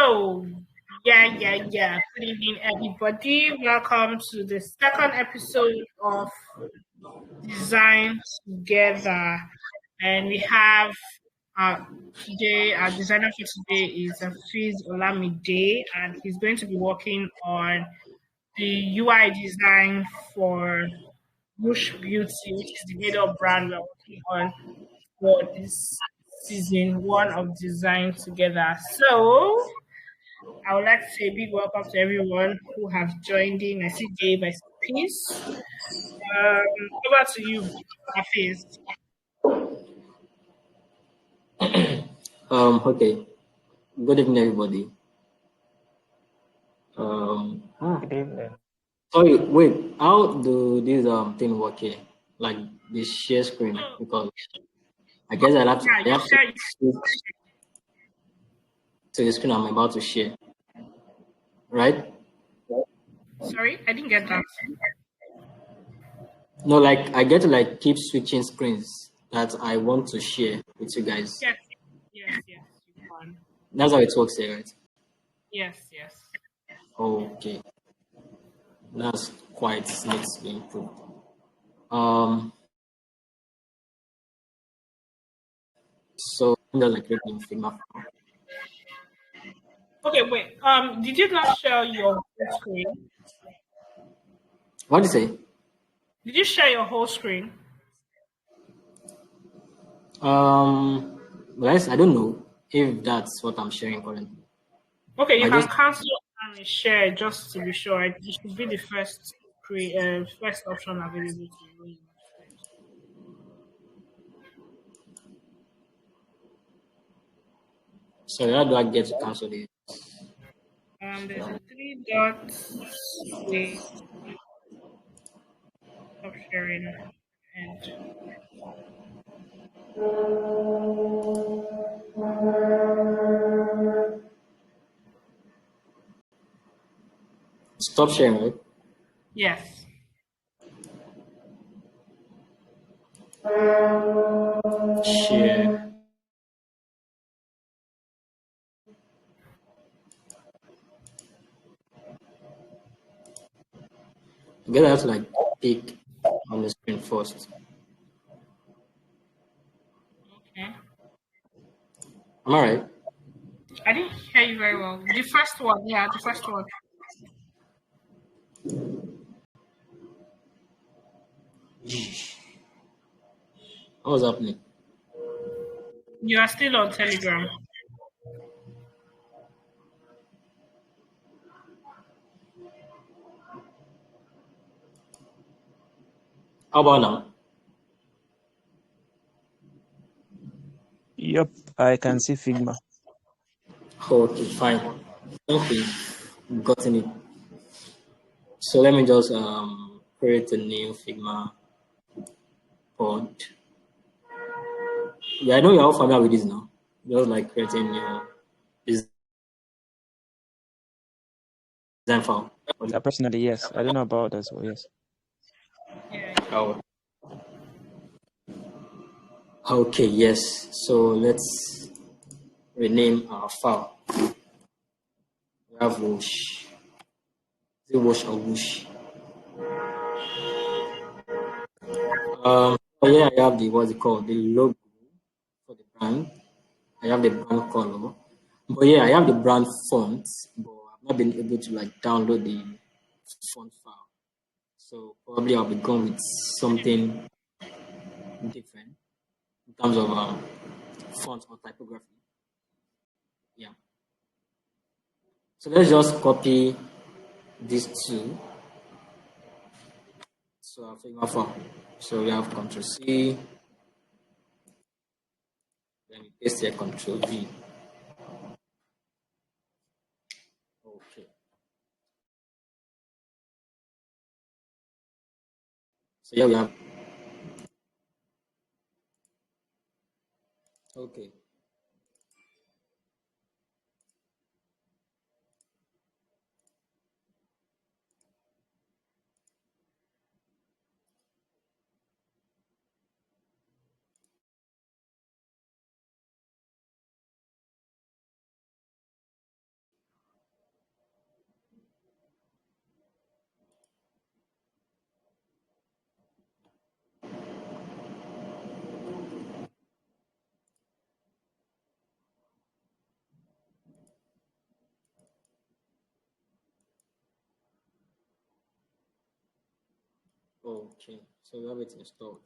So, yeah. Good evening, everybody. Welcome to the second episode of Design Together. And we have today, our designer for today is Fiz Olamide, and he's going to be working on the UI design for Bush Beauty, which is the made-up brand we're working on for this season one of Design Together. So, I would like to say a big welcome to everyone who have joined in. I see Dave, I see Peace. Over to you, Hafiz. Okay. Good evening, everybody. Good evening. Sorry, wait. How do this thing work here? Like the share screen? Because I guess I have to switch to the screen I'm about to share. Right? Sorry, I didn't get that. No, like I get to keep switching screens that I want to share with you guys. Yes, you can. That's how it works here, right? Yes. Okay. That's quite needs to be improved. So I'm just creating Figma. Okay, wait. Did you not share your whole screen? What do you say? Did you share your whole screen? I don't know if that's what I'm sharing currently. Okay, you can cancel and share just to be sure. It should be the first option available to you. So how do I get to cancel it? There's a 3 dots with stop sharing and Stop sharing, right? yes. Share. I guess I have to pick on the screen first. Okay. Am I right? I didn't hear you very well. The first one, yeah, the first one. What was happening? You are still on Telegram. How about now? Yep, I can see Figma. Okay, fine. Okay, gotten it. So let me just create a new Figma pod. Yeah, I know you're all familiar with this now. Just creating new design file. Personally, yes. I don't know about that, so yes. Oh. Okay, yes. So let's rename our file. We have Whoosh. Is it Whoosh or Whoosh? I have what's it called? The logo for the brand. I have the brand color. But I have the brand font, but I've not been able to download the font file. So probably I'll be going with something different in terms of font or typography. Yeah. So let's just copy these two. So I'll figure out. So we have Control C. Then we paste here Control V. Okay. So here we have. Okay. Okay, so we have it installed.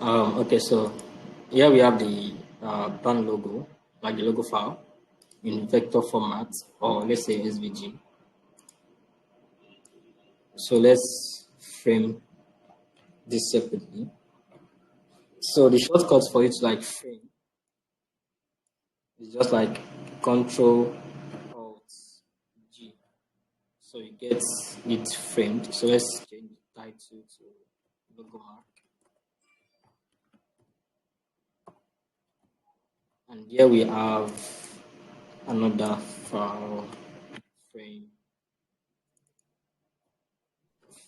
Okay, so here we have the brand logo, like the logo file in vector format, or let's say SVG. So let's frame this separately. So the shortcuts for it to like frame is just like Control Alt G. So it gets it framed. So let's change the title to logo mark. And here we have another file frame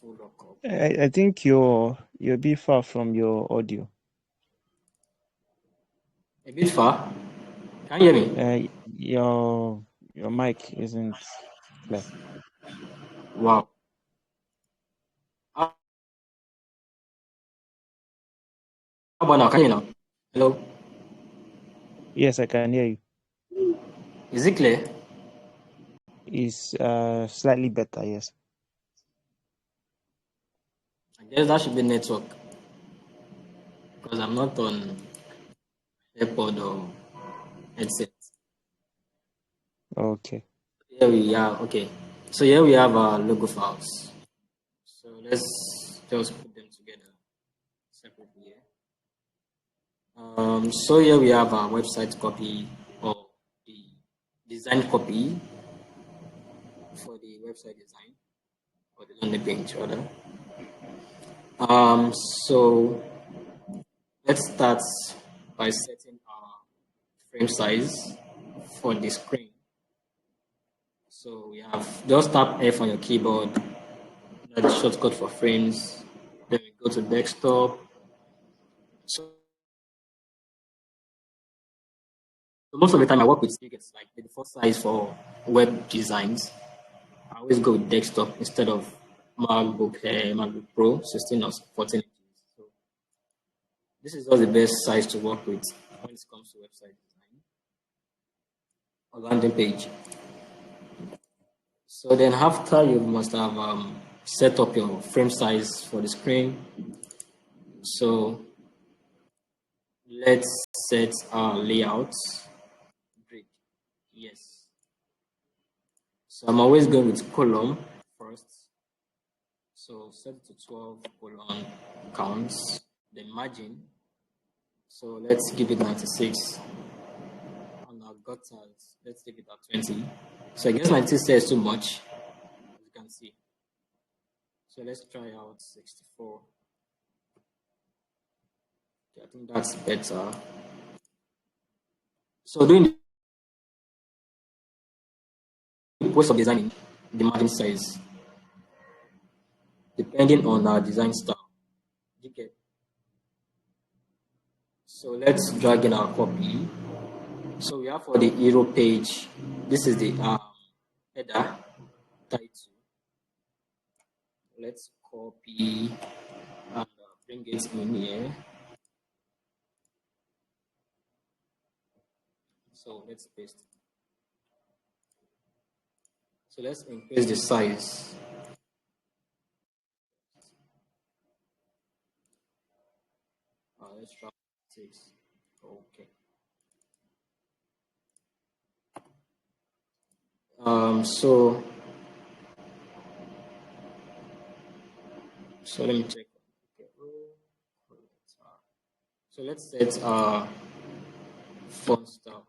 full lookup. I think you're a bit far from your audio. A bit far. Can you hear me? Your mic isn't clear. Wow. How about now? Can you hear now? Hello? Yes, I can hear you. Is it clear? It's slightly better, yes. I guess that should be network because I'm not on AirPod or headset. Okay. Here we are. Okay. So here we have our logo files. So let's just put them together separately here. So here we have our website copy or the design copy for the website design or the landing page rather. So let's start by setting our frame size for the screen. So we have just tap F on your keyboard. That's the shortcut for frames. Then we go to desktop. So most of the time I work with tickets like the default size for web designs. I always go with desktop instead of MacBook Pro 16 or 14 inches. So this is just the best size to work with when it comes to website design or landing page. So then after you must have set up your frame size for the screen. So let's set our layout grid. Yes. So I'm always going with column first. So set it to 12 column counts. Then margin. So let's give it 96. And our gutters, let's give it at 20. So I guess 96 is too much, as you can see. So let's try out 64. Okay, I think that's better. So doing the process of designing the margin size, depending on our design style. Okay. So let's drag in our copy. So we have for the hero page, this is the header title. Let's copy and bring it in here. So let's paste. So let's increase the size. Let's try 6. Okay. So let me check. Okay. So let's set font style.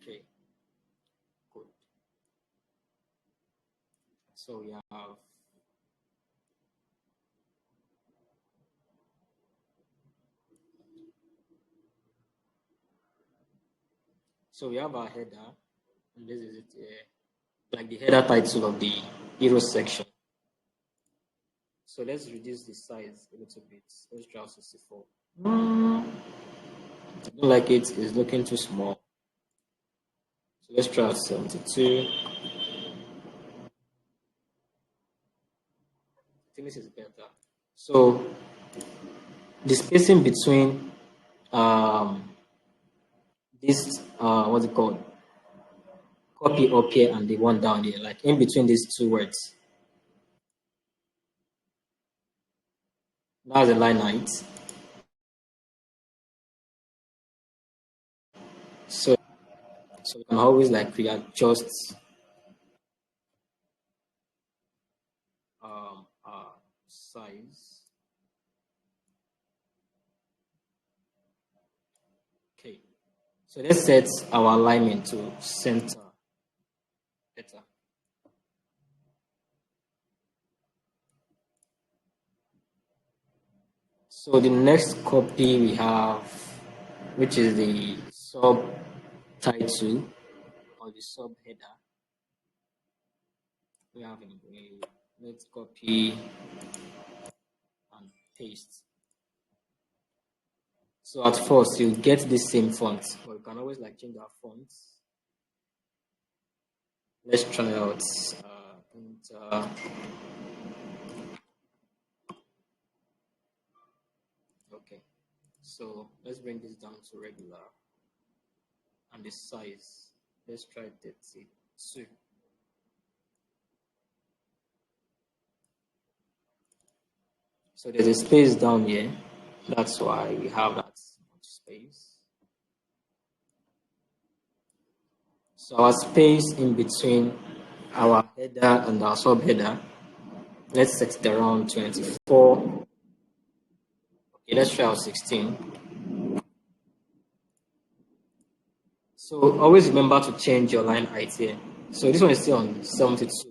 Okay. Good. So we have our header, and this is it, like the header title of the hero section. So let's reduce the size a little bit. Let's try 64. I don't like it. It's looking too small. So let's try 72. I think this is better. So the spacing between this what's it called? Copy up here and the one down here, like in between these two words. That's a line height. So we can always like readjust size. Okay. So let's set our alignment to center. Better. So the next copy we have, which is the subtitle or the subheader. We have a let's copy and paste. So at first you get the same font, but you can always like change our fonts. Let's try out okay. So let's bring this down to regular and the size. Let's try 32. So there's a space down here. That's why we have that much space. So our space in between our header and our subheader, let's set it around 24. Okay, let's try out 16. So always remember to change your line height here. So this one is still on 72. So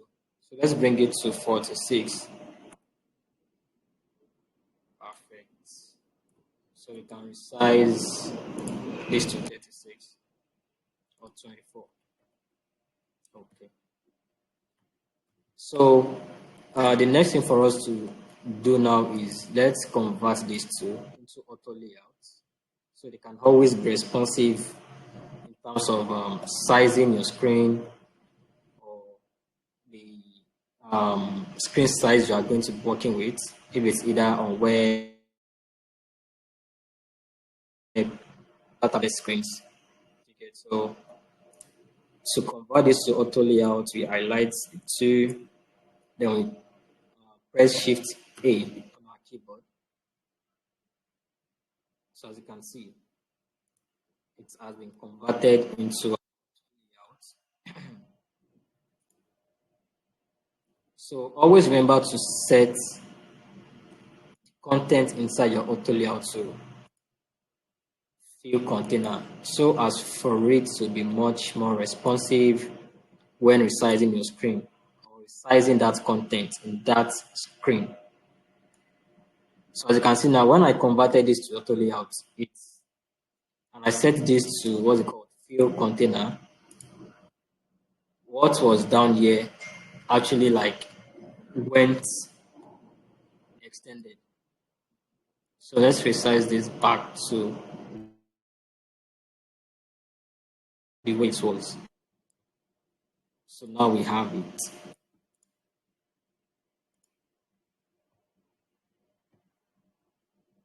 let's bring it to 46. Perfect. So we can resize this to 36 or 24. Okay. So the next thing for us to do now is let's convert these two into auto layouts so they can always be responsive in terms of sizing your screen or the screen size you are going to be working with, if it's either on web, database screens. Okay, so to convert this to auto layout, we highlight the two, then we press Shift A on our keyboard. So as you can see, it has been converted into layout. So always remember to set content inside your auto layout to fill container so as for it to be much more responsive when resizing your screen or resizing that content in that screen. So as you can see now, when I converted this to auto layout, and I set this to what's it called, fill container, what was down here actually like went extended. So let's resize this back to the way it was. So now we have it.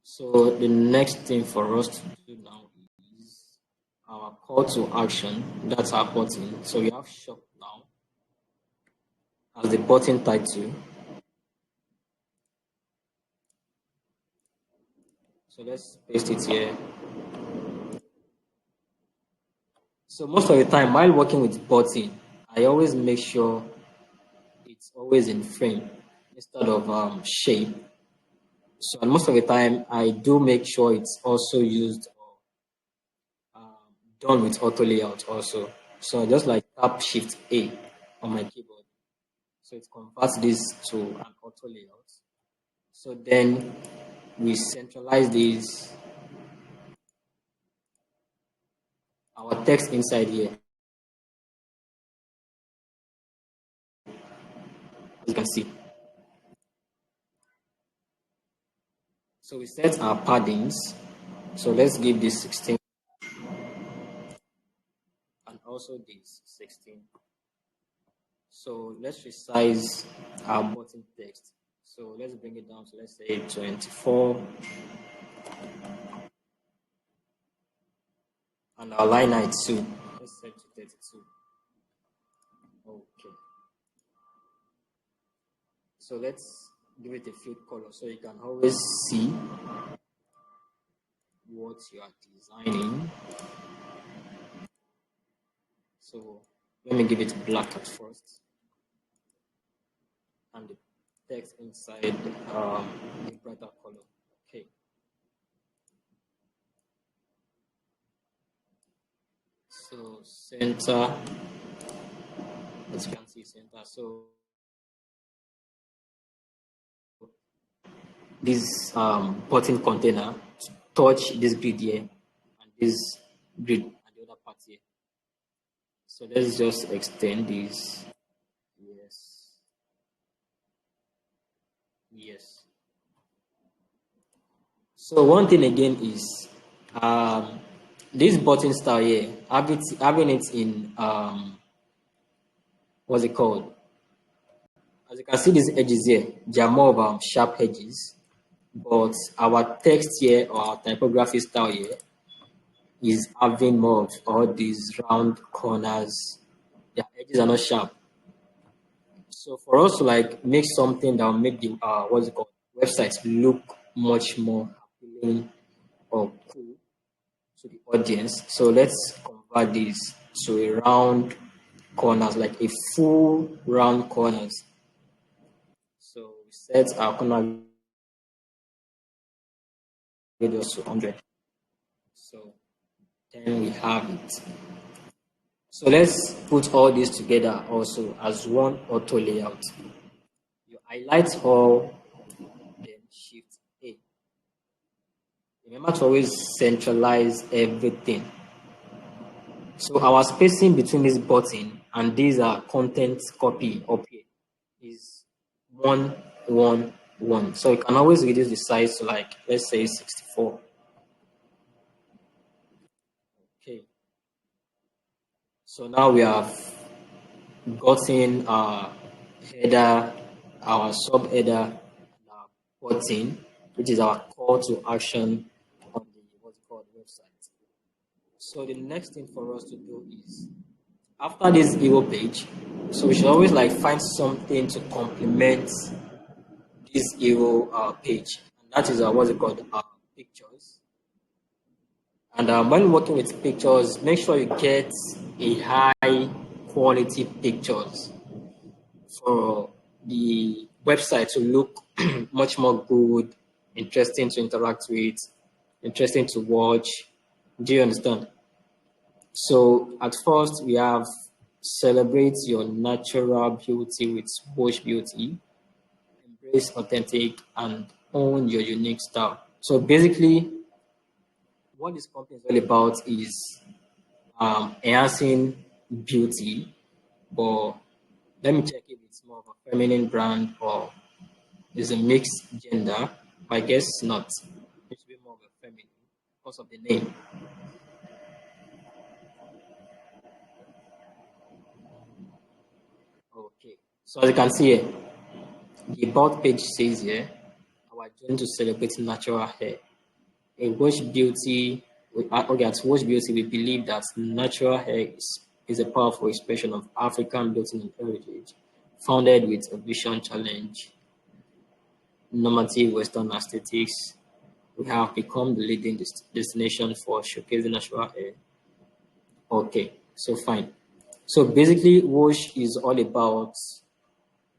So the next thing for us to do now is our call to action. That's our button. So we have shop now as the button title. So let's paste it here. So most of the time while working with button, I always make sure it's always in frame instead of shape. So and most of the time I do make sure it's also used or done with auto layout also. So I just like tap Shift A on my keyboard. So it converts this to an auto layout. So then we centralize this, our text inside here. As you can see. So we set our paddings. So let's give this 16 and also this 16. So let's resize our button text. So let's bring it down to, let's say, 24. And our line height too. Let's set to 32. Okay. So let's give it a field color so you can always see what you are designing. So let me give it black at first. And the text inside the brighter color. Okay. So center, as you can see, center. So this button container touch this grid here and this grid and the other part here. So let's just extend this. Yes. Yes. So one thing again is this button style here, having it in what's it called? As you can see, these edges here, they are more of sharp edges, but our text here or our typography style here is having more of all these round corners. The edges are not sharp. So for us to like make something that will make the what's it called, websites look much more appealing or cool to the audience. So let's convert this to a round corners, like a full round corners. So we set our corner radius to 100. So then we have it. So let's put all this together also as one auto layout. You highlight all, then shift A. Remember to always centralize everything. So our spacing between this button and these are content copy up here is 1, 1, 1. So you can always reduce the size to like, let's say 64. Okay. So now we have gotten our header, our sub header, and our button, which is our call to action on the what's it called website. So the next thing for us to do is after this hero page, so we should always like find something to complement this hero page, and that is what's it called pictures. And when working with pictures, make sure you get a high quality pictures for the website to look much more good, interesting to interact with, interesting to watch. Do you understand? So at first we have celebrate your natural beauty with Bush beauty, embrace authentic and own your unique style. So basically, what this company is all about is enhancing beauty, but let me check if it's more of a feminine brand or is a mixed gender. I guess not. It should be more of a feminine because of the name. Okay. So as you can see here, the about page says here, our journey to celebrate natural hair. In Wash Beauty, okay, at Wash Beauty, we believe that natural hair is a powerful expression of African beauty and heritage, founded with a vision challenge, normative Western aesthetics. We have become the leading destination for showcasing natural hair. Okay, so fine. So basically, Wash is all about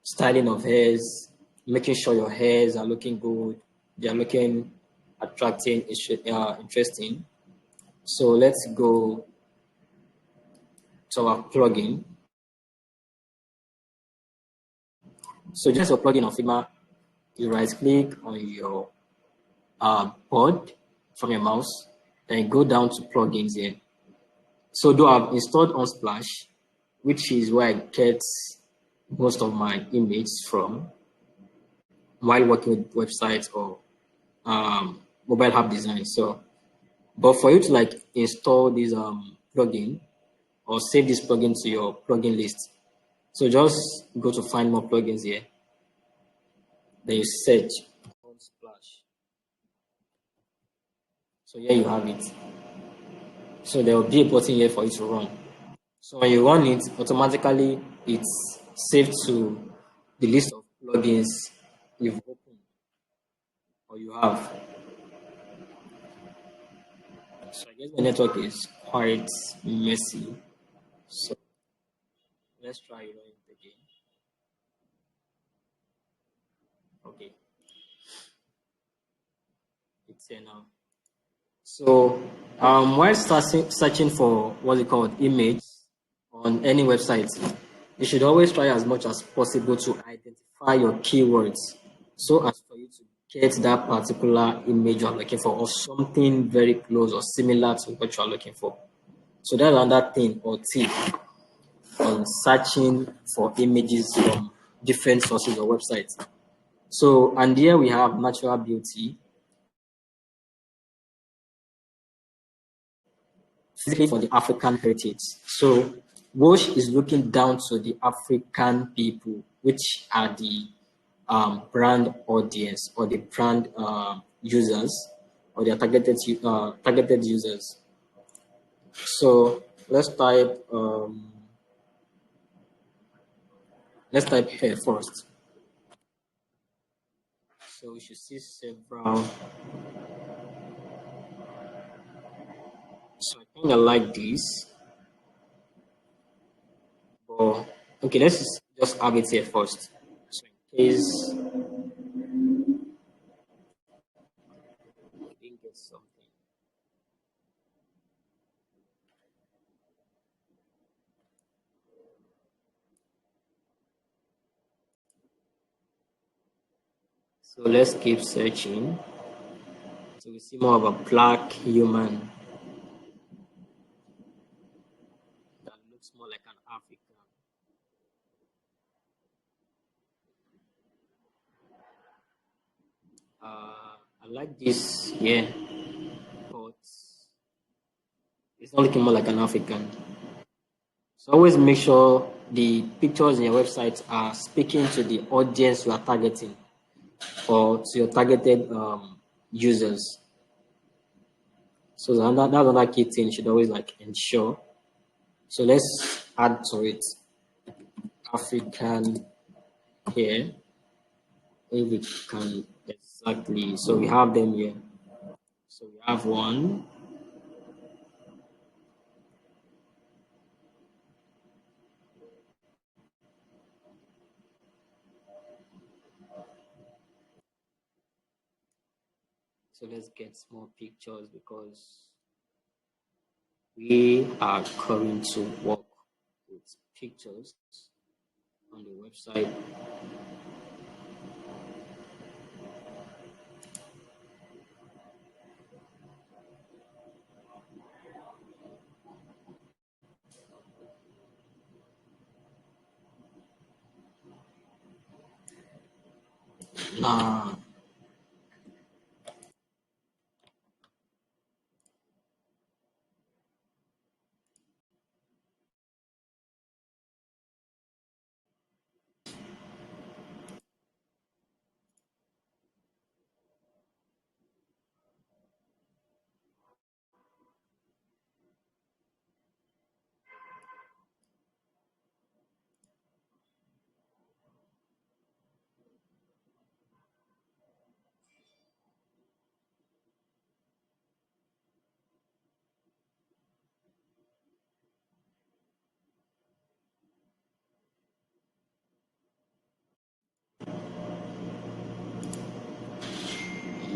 styling of hairs, making sure your hairs are looking good, they are looking attracting, interesting. So let's go to our plugin. So just for plugin on Figma, you right click on your board from your mouse, then you go down to plugins here. So though I've installed Unsplash, which is where I get most of my images from while working with websites or mobile app design. So, but for you to like install this plugin or save this plugin to your plugin list, so just go to find more plugins here. Then you search on Splash. So here you have it. So there will be a button here for you to run. So when you run it, automatically it's saved to the list of plugins you've opened or you have. So I guess the network is quite messy. So let's try running it again. Okay, it's here now. So while searching for what's it called image on any website, you should always try as much as possible to identify your keywords so as for you to get that particular image you're looking for or something very close or similar to what you're looking for. So that's another thing or tip on searching for images from different sources or websites. So, and here we have natural beauty, specifically for the African heritage. So, WOSH is looking down to the African people, which are the brand audience or the brand users or their targeted users. So let's type hair first. So we should see several. So I think I like this. But okay, let's just have it here first. So in case we didn't get something. So let's keep searching. So we see more of a black human that looks more like an African. I like this here, but it's not looking more like an African. So always make sure the pictures in your website are speaking to the audience you are targeting or to your targeted users. So that's another key thing you should always like ensure. So let's add to it African here. If we can exactly. So we have them here. So we have one. So let's get more pictures because we are going to work with pictures on the website. Ah,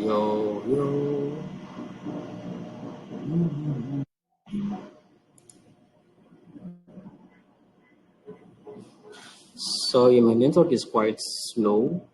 yo, yo. Sorry, my network is quite slow.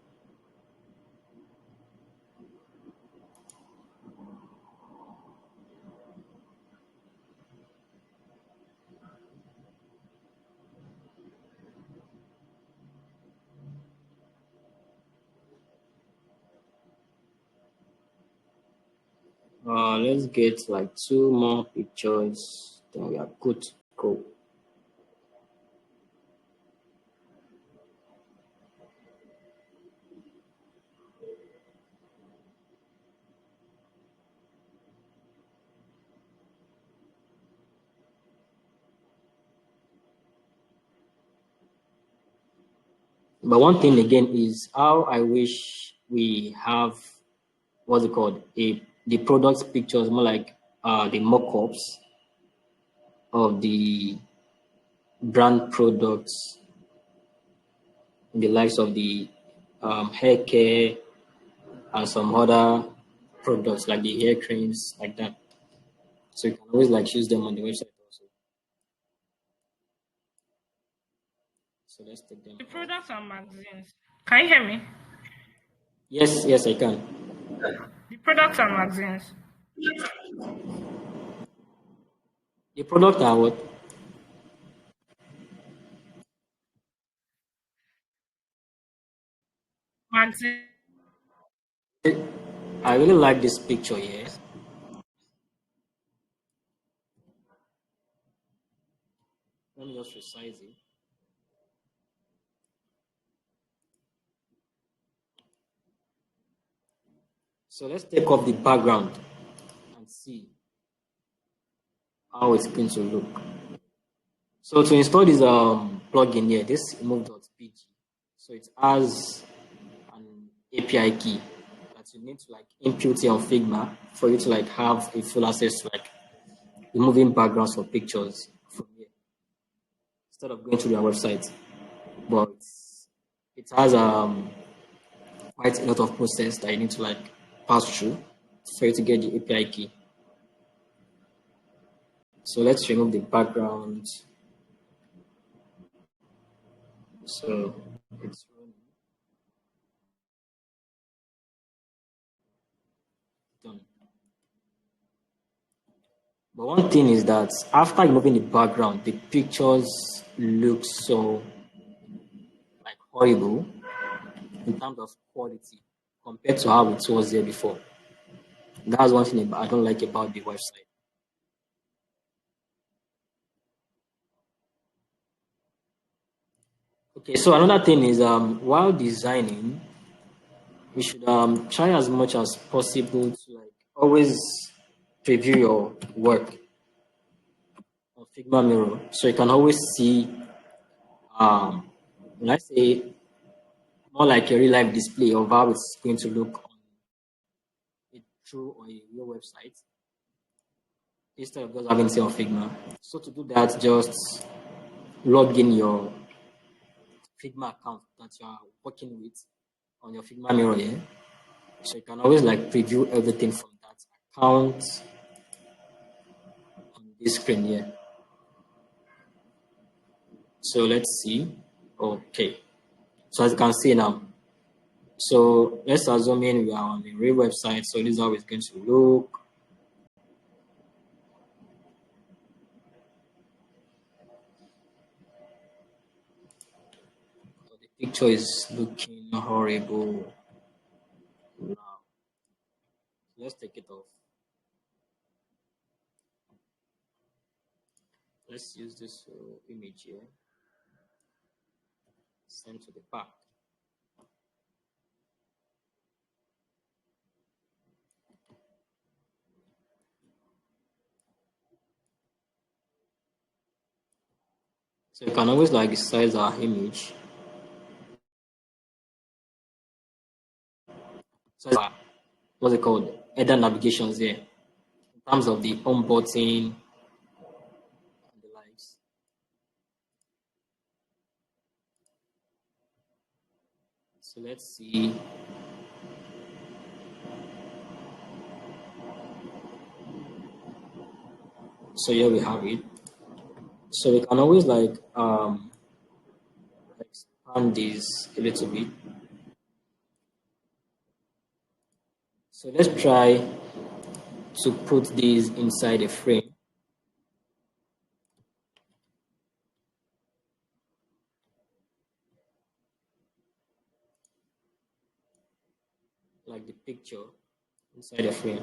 Let's get like 2 more pictures. Then we are good to go. But one thing again is how I wish we have what's it called? The product pictures more like the mock-ups of the brand products in the likes of the hair care and some other products like the hair creams like that. So you can always like use them on the website also. So let's take them The off. products and magazines. Can you hear me? Yes, yes, I can. The products and magazines. The product are what? Magazine. I really like this picture here. Let me just resize it. So let's take off the background and see how it's going to look. So to install this plugin here, this remove.pg. So it has an API key that you need to like input here on Figma for you to like have a full access to like removing backgrounds for pictures from here instead of going to their website. But it has quite a lot of process that you need to like pass through for you to get the API key. So let's remove the background. So it's done. But one thing is that after removing the background, the pictures look so like horrible in terms of quality compared to how it was there before. That's one thing I don't like about the website. Okay, so another thing is while designing, you should try as much as possible to like always preview your work on Figma Mirror so you can always see let's say more like a real life display of how it's going to look on a true or a real website instead of just having it on Figma. So to do that, just log in your Figma account that you are working with on your Figma Mirror here. So you can always like preview everything from that account on this screen here. So let's see. Okay. So as you can see now, so let's assume we are on the real website. So this is how it's going to look. So the picture is looking horrible now. Let's take it off. Let's use this image here. Send to the back. So you can always like size our image. So what's it called? Header navigations here. In terms of the home button and the likes. So let's see. So here we have it. So we can always like expand this a little bit. So let's try to put these inside a frame. Like the picture inside a frame.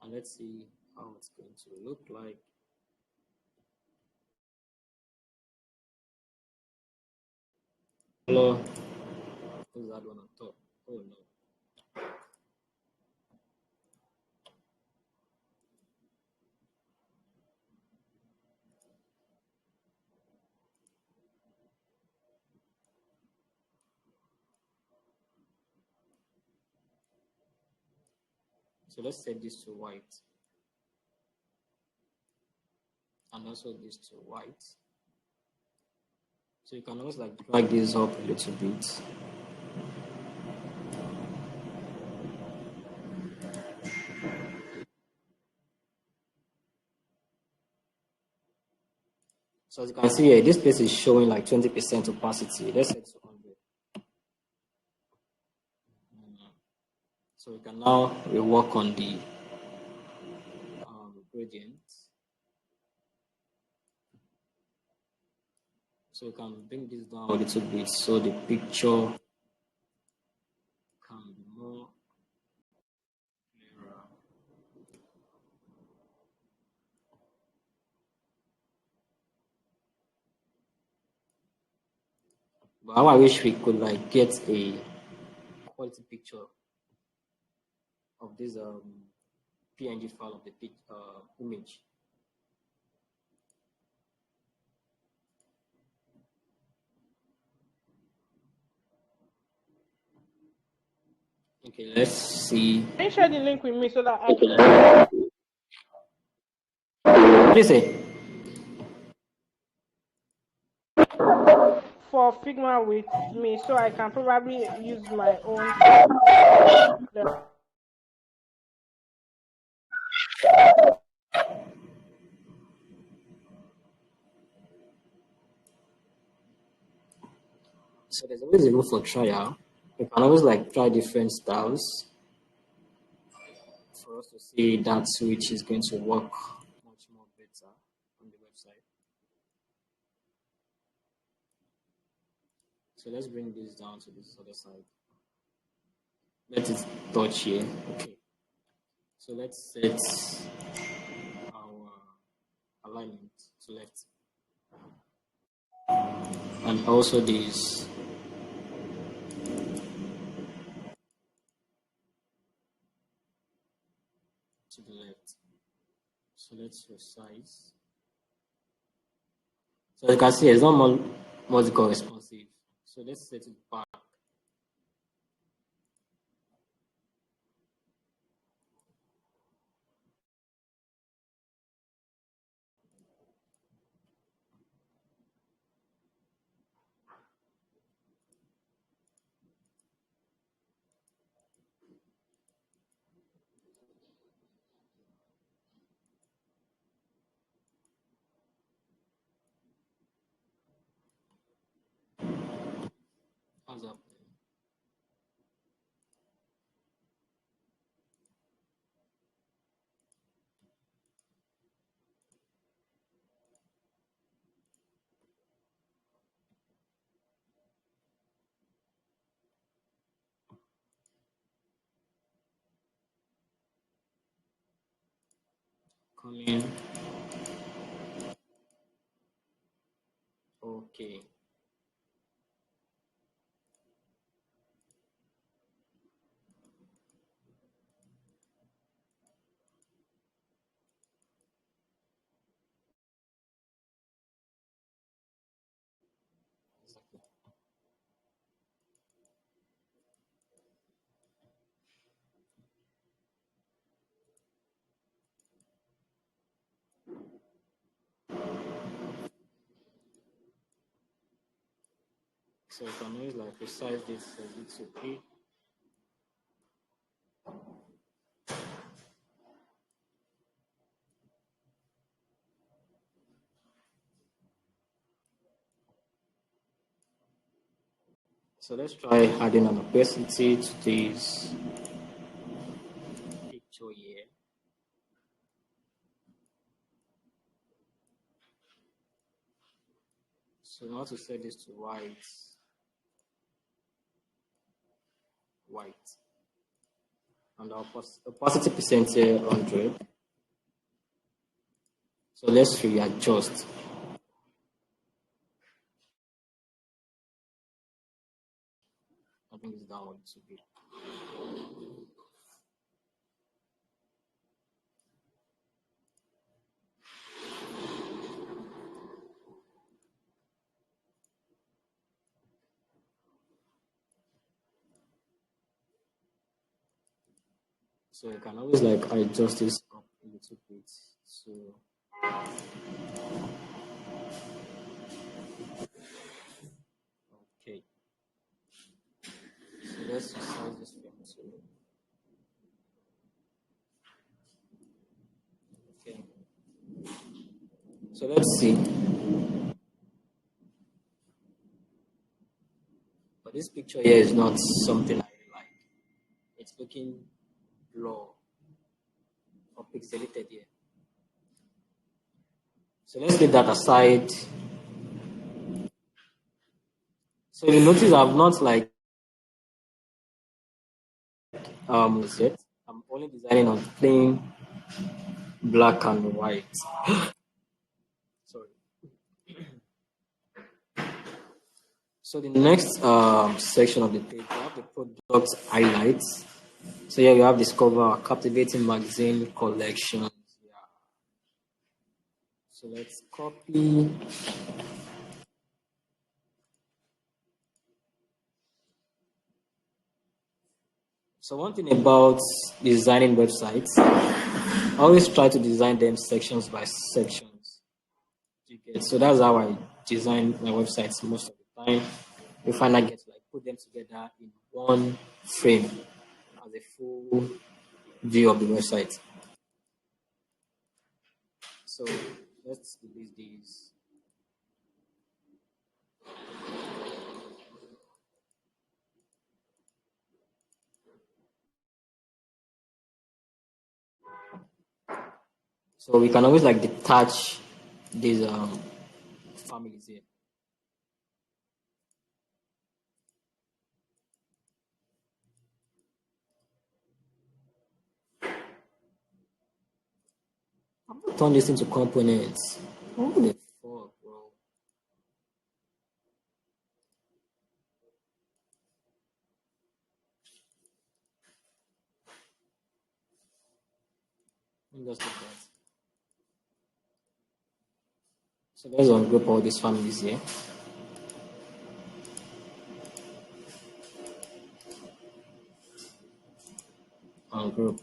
and let's see how it's going to look like. Hello, who's that one on top? Oh no. So let's set this to white, and also this to white. So you can always like drag this up a little bit. So as you can see here, this place is showing like 20% opacity. Let's set to 100. So we can now rework on the gradient. So we can bring this down a little bit so the picture can be more clearer. But how I wish we could like get a quality picture of this PNG file of the image. Okay, let's see. Can you share the link with me so that I can? What do you say? For Figma with me so I can probably use my own. So there's always a room for trial. You can always like try different styles for us to see that which is going to work much more better on the website. So let's bring this down to this other side. Let it touch here. Okay. So let's set our alignment to left. And also this to the left. So let's resize. So as you can see, it's not more multiple responsive. So let's set it back. How's that? Come in. Okay. So you can always like resize this as it's okay. So let's try adding an opacity to this picture here. So now to set this to white. White. and our opacity percent here 100. So let's readjust. I think it's down a little bit. So you can always like adjust this up a little bit. So okay. So let's resize this frame too. Okay. So let's see. But this picture here is not something I really like. It's looking blur or pixelated here. So let's leave that aside. So you notice I've not like set. I'm only designing on plain black and white. Sorry. So the next section of the page, we have the product highlights. So here we have discover our captivating magazine collections. Yeah. So let's copy. So one thing about designing websites, I always try to design them sections by sections. So that's how I design my websites most of the time. You find I get to like put them together in one frame as a full view of the website. So let's delete these. So we can always like detach these families here. I'm not turn this into components. What the fuck, bro? Let me just look that. So let's ungroup all these families here. Ungroup.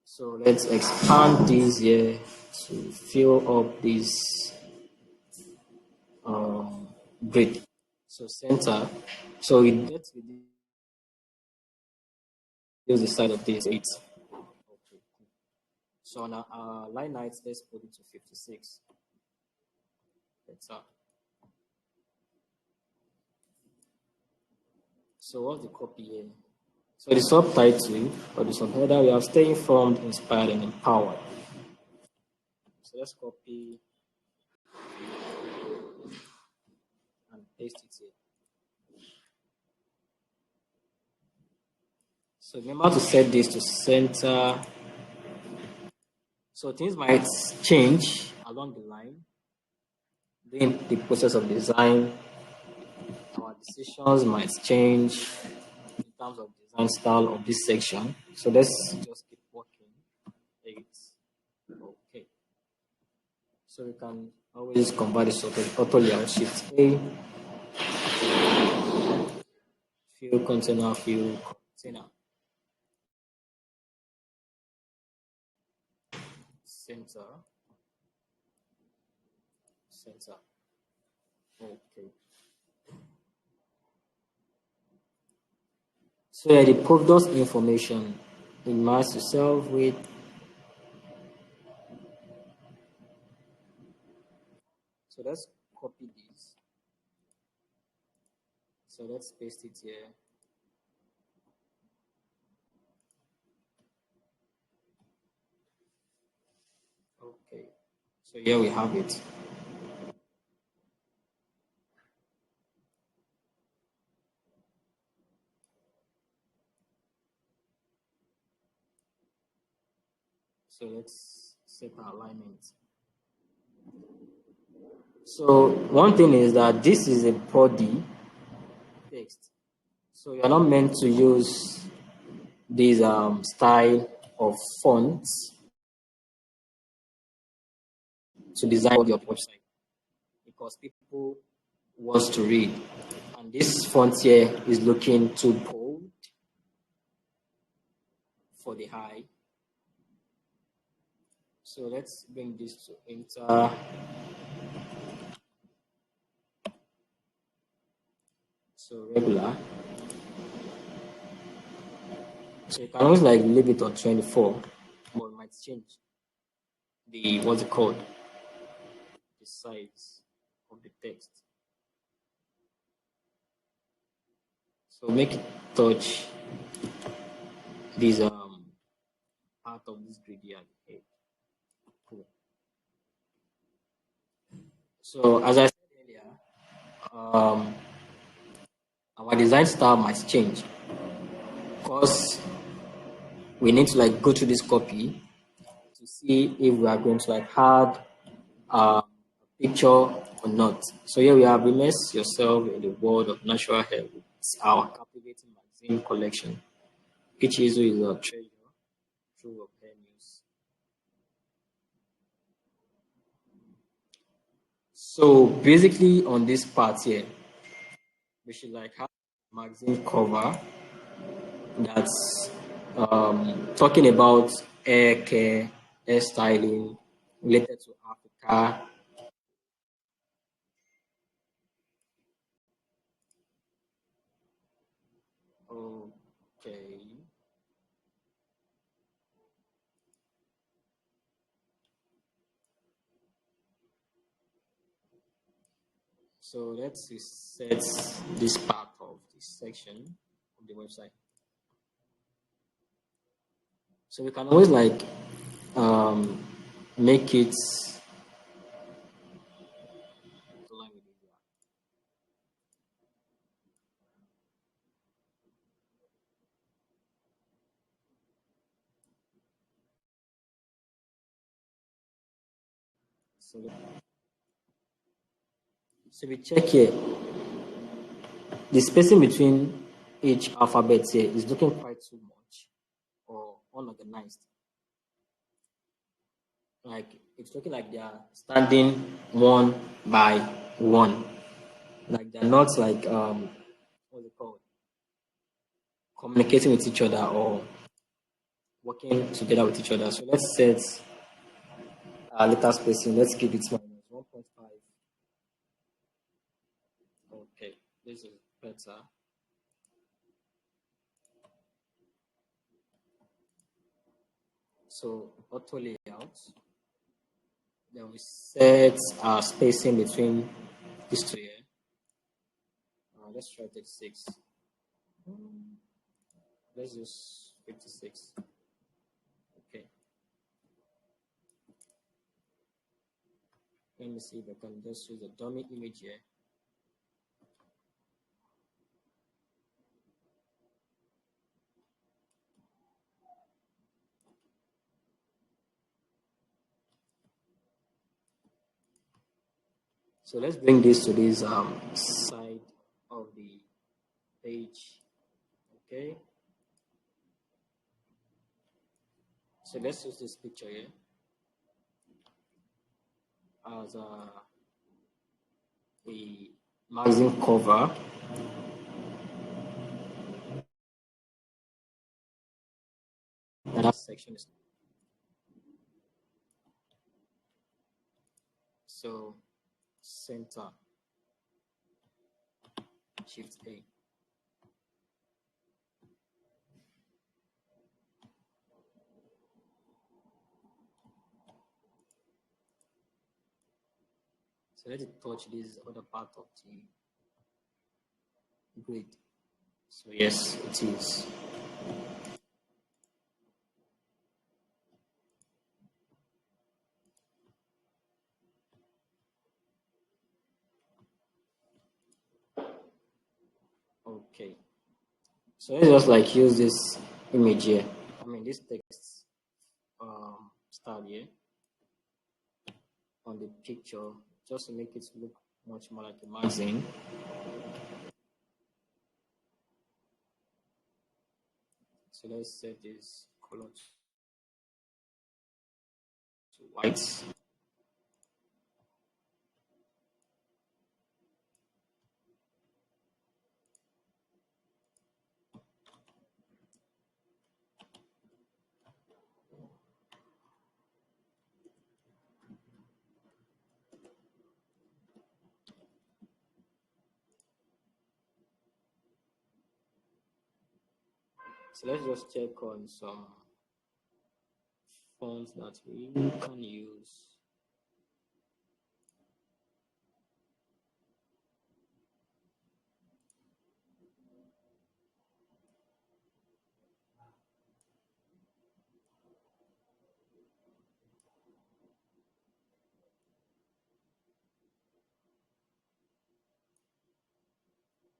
So let's expand these here to fill up this grid. So center. So we get to reduce the size of this 8. Okay. So on our line height, let's put it to 56. Better. So what's the copy here? So the subtitle or the subheader, we are staying informed, inspired, and empowered. So let's copy and paste it here. So remember to set this to center. So things might change along the line during the process of design. Our decisions might change in terms of design style of this section. So let's just keep working. Okay. So we can always convert this auto layout shift A, fill container, fill container, center, center. Okay. So yeah, the product information in mass to self with. So let's copy this. So let's paste it here. Okay. So here we have it. So let's set our alignment. So one thing is that this is a body text. So you're not meant to use this style of fonts to design your website because people wants to read. And this font here is looking too bold for the eye. So let's bring this to enter. So regular. So you can always like leave it on 24, but it might change the what's it called? The size of the text. So make it touch this part of this grid here at the edge. Cool. So as I said earlier, um, our design style might change because we need to like go through this copy to see if we are going to like add a picture or not. So here we have immerse yourself in the world of natural hair. It's our captivating magazine collection. Each issue is a treasure trove of hair news. So basically on this part here, we should like have a magazine cover that's talking about hair care, hair styling related to Africa. Okay. So let's reset this part of this section of the website. So we can always like um, make it align with it. So we check here. The spacing between each alphabet here is looking quite too much or unorganized. Like it's looking like they are standing one by one. Like they're not like what's it called? Communicating with each other or working together with each other. So let's set letter spacing. Let's keep it minus 1.5. Okay, this is better. So auto layout. Then we set our spacing between these two here. Let's try 36. Let's use 56. Okay. Let me see if I can just use a dummy image here. So let's bring this to this side of the page. Okay. So let's use this picture here as a magazine cover. And that section is so center shift A. So let it touch this other part of the grid. So yes, it is. Okay. So let's just like use this image here. I mean this text style here on the picture just to make it look much more like a magazine. So let's set this color to white. So let's just check on some fonts that we can use.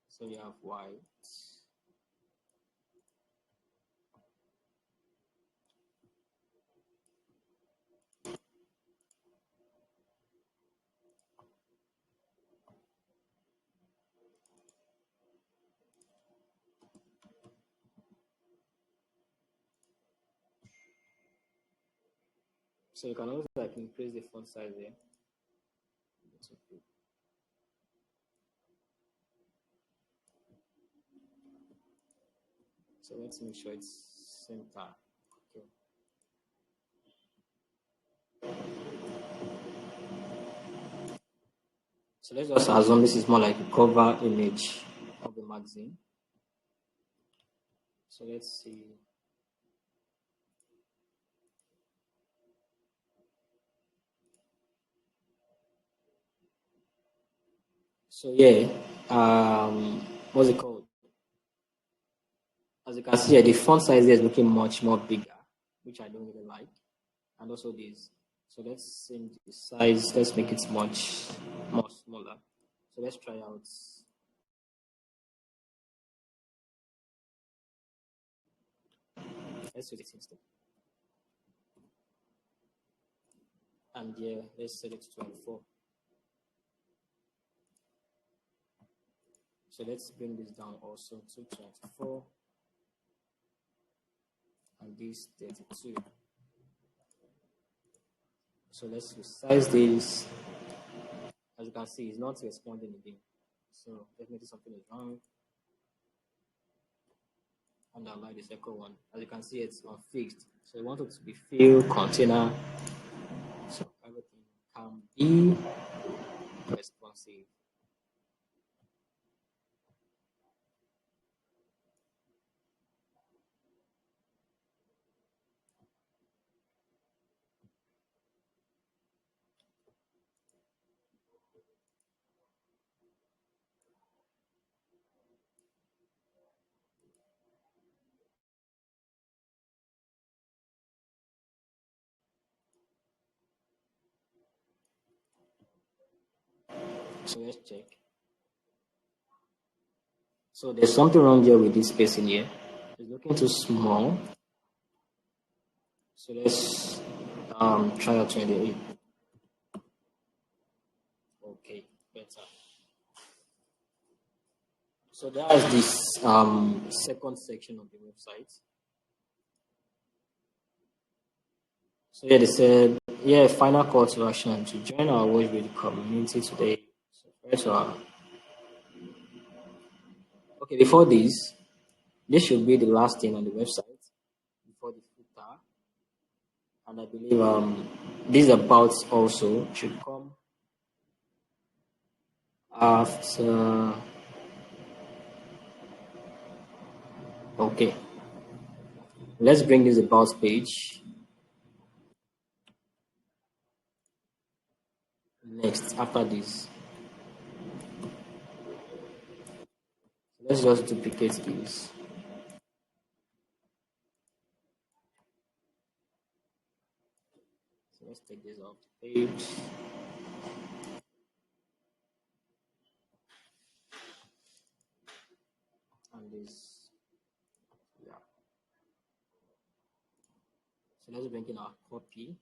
So we have white. So you can also like increase the font size here. So let's make sure it's center. Okay. So let's just assume this is more like a cover image of the magazine. So let's see. So yeah, what's it called? As you can see here, the font size here is looking much more bigger, which I don't really like. And also this. So let's change the size. Let's make it much more smaller. So let's try out. Let's do this instead. And yeah, let's set it to 24. So let's bring this down also to 24. And this 32. So let's resize this. As you can see, it's not responding again. So definitely something is wrong. And I like the second one. As you can see, it's unfixed. So we want it to be fill container. So everything can be responsive. So let's check. So there's something wrong here with this spacing here. It's looking too small. So let's try out 28. Okay, better. So that's this second section of the website. So yeah, they said, yeah, final call to action to join our Watch with the community today. So first okay, before this should be the last thing on the website before the footer. And I believe this about also should come after. Okay, let's bring this about page next after this. Let's just duplicate this. So let's take this off the page. And this, yeah. So let's bring in our copy.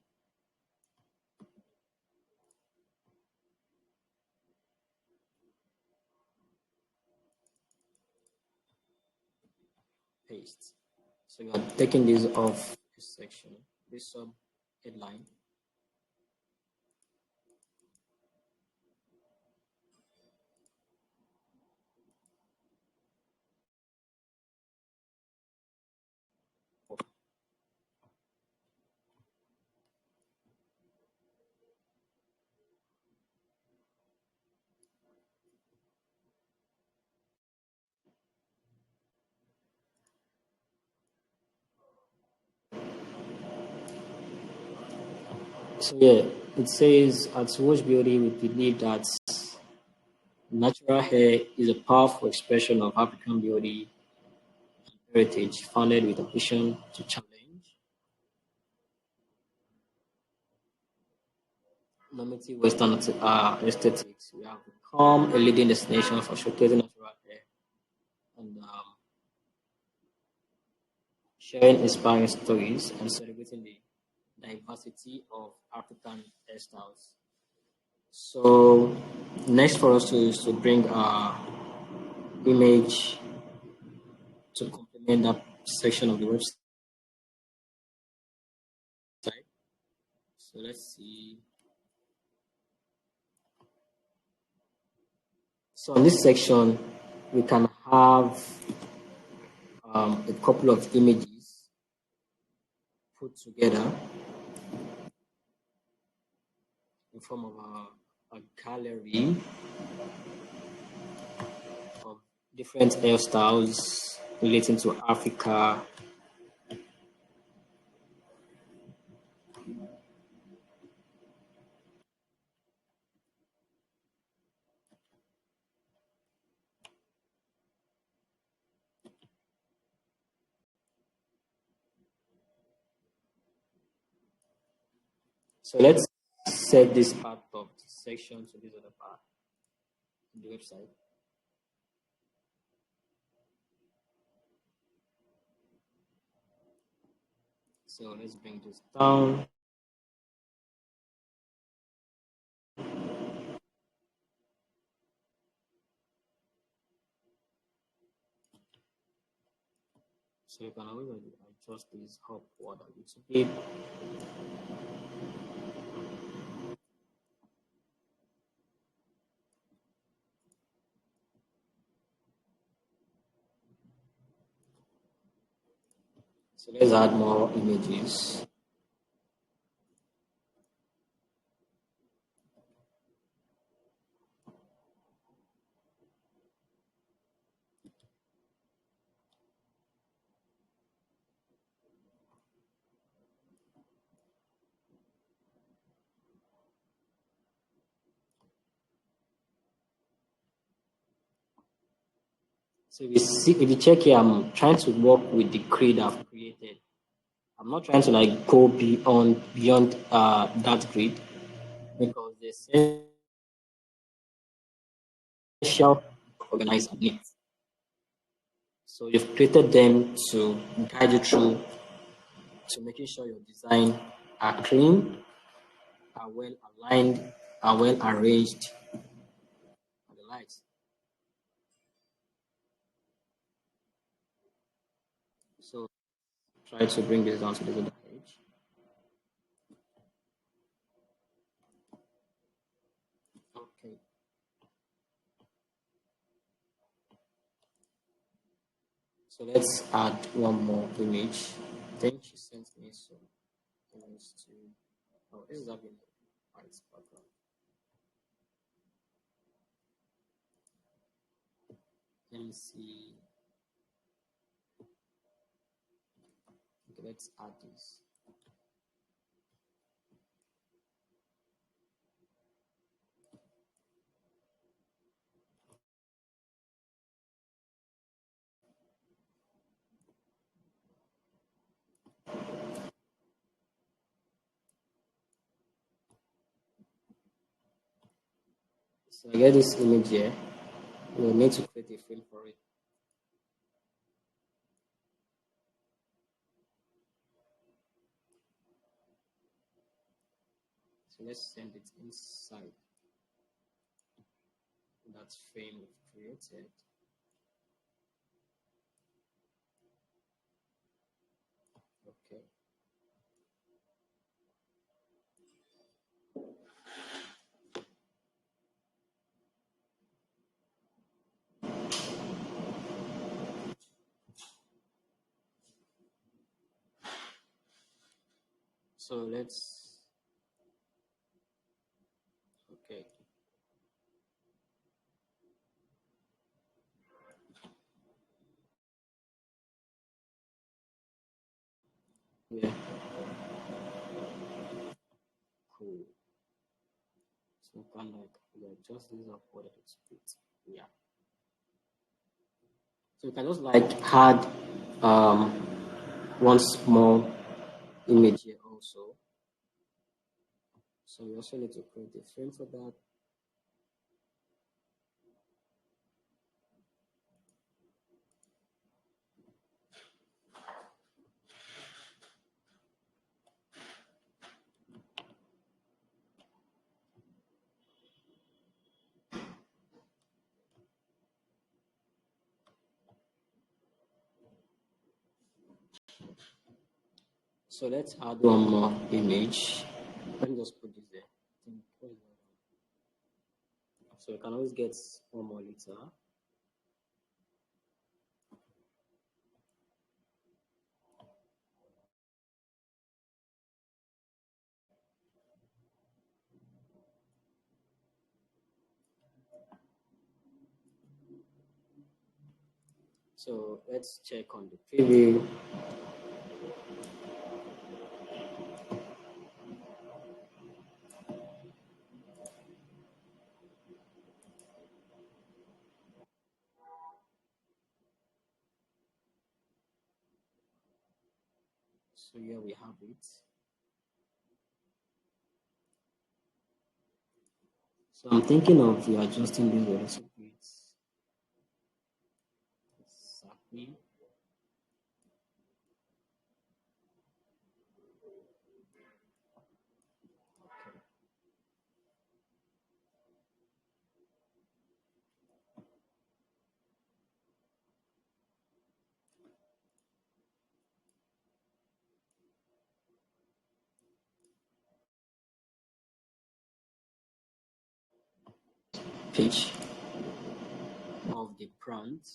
paste. So you are taking this off this section, this sub headline. So yeah, it says at Wash Beauty, we believe that natural hair is a powerful expression of African beauty and heritage, founded with a vision to challenge normative Western aesthetics. We have become a leading destination for showcasing natural hair and sharing inspiring stories and celebrating the diversity of African hairstyles. So next for us to is to bring our image to complement that section of the website. So let's see. So in this section, we can have a couple of images put together in form of a gallery of different hairstyles relating to Africa. So let's set this part of the section to this other part of the website. So let's bring this down. So you can always adjust this upward a little bit. So let's add more images. So if you check here, I'm trying to work with the grid I've created. I'm not trying to like go beyond that grid because the essential organizer needs. So you've created them to guide you through to making sure your design are clean, are well aligned, are well arranged, and the likes. So try to bring this down to the other page. Okay. So let's add one more image. I think she sent me some images to. Oh, this is having white background. Let me see. Okay, let's add this. So I get this image here. We'll need to create a frame for it. So let's send it inside that frame we've created. Okay. So let's, okay. Yeah, cool. So kind of like we adjust this up for the split. Yeah. So you can just like add um one small image here also. So we also need to create a frame for that. So let's add one more image. Let me just put this there. So you can always get one more later. So let's check on the preview. So here we have it. So I'm thinking of adjusting this a little bit. Exactly. Page of the prompt.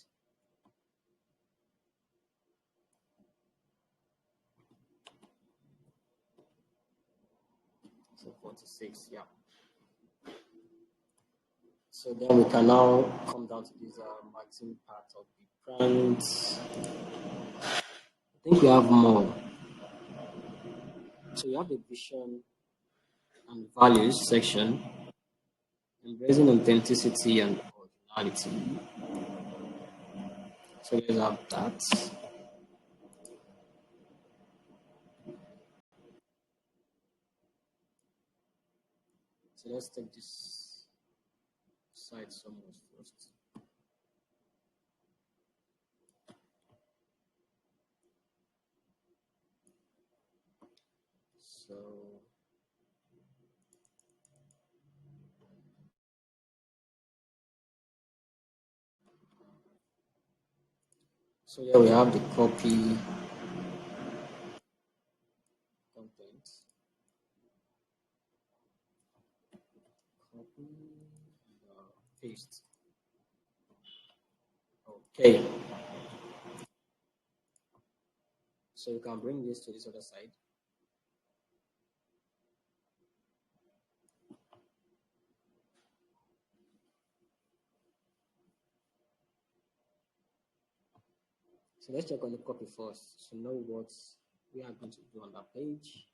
So 46, yeah. So then we can now come down to this marketing part of the brand. I think we have more. So you have the vision and values section, embracing authenticity and originality. So let's have that. So let's take this side somewhere first. So here we have the copy content. Copy and paste. Okay. So you can bring this to this other side. So let's check on the copy first to know what we are going to do on that page.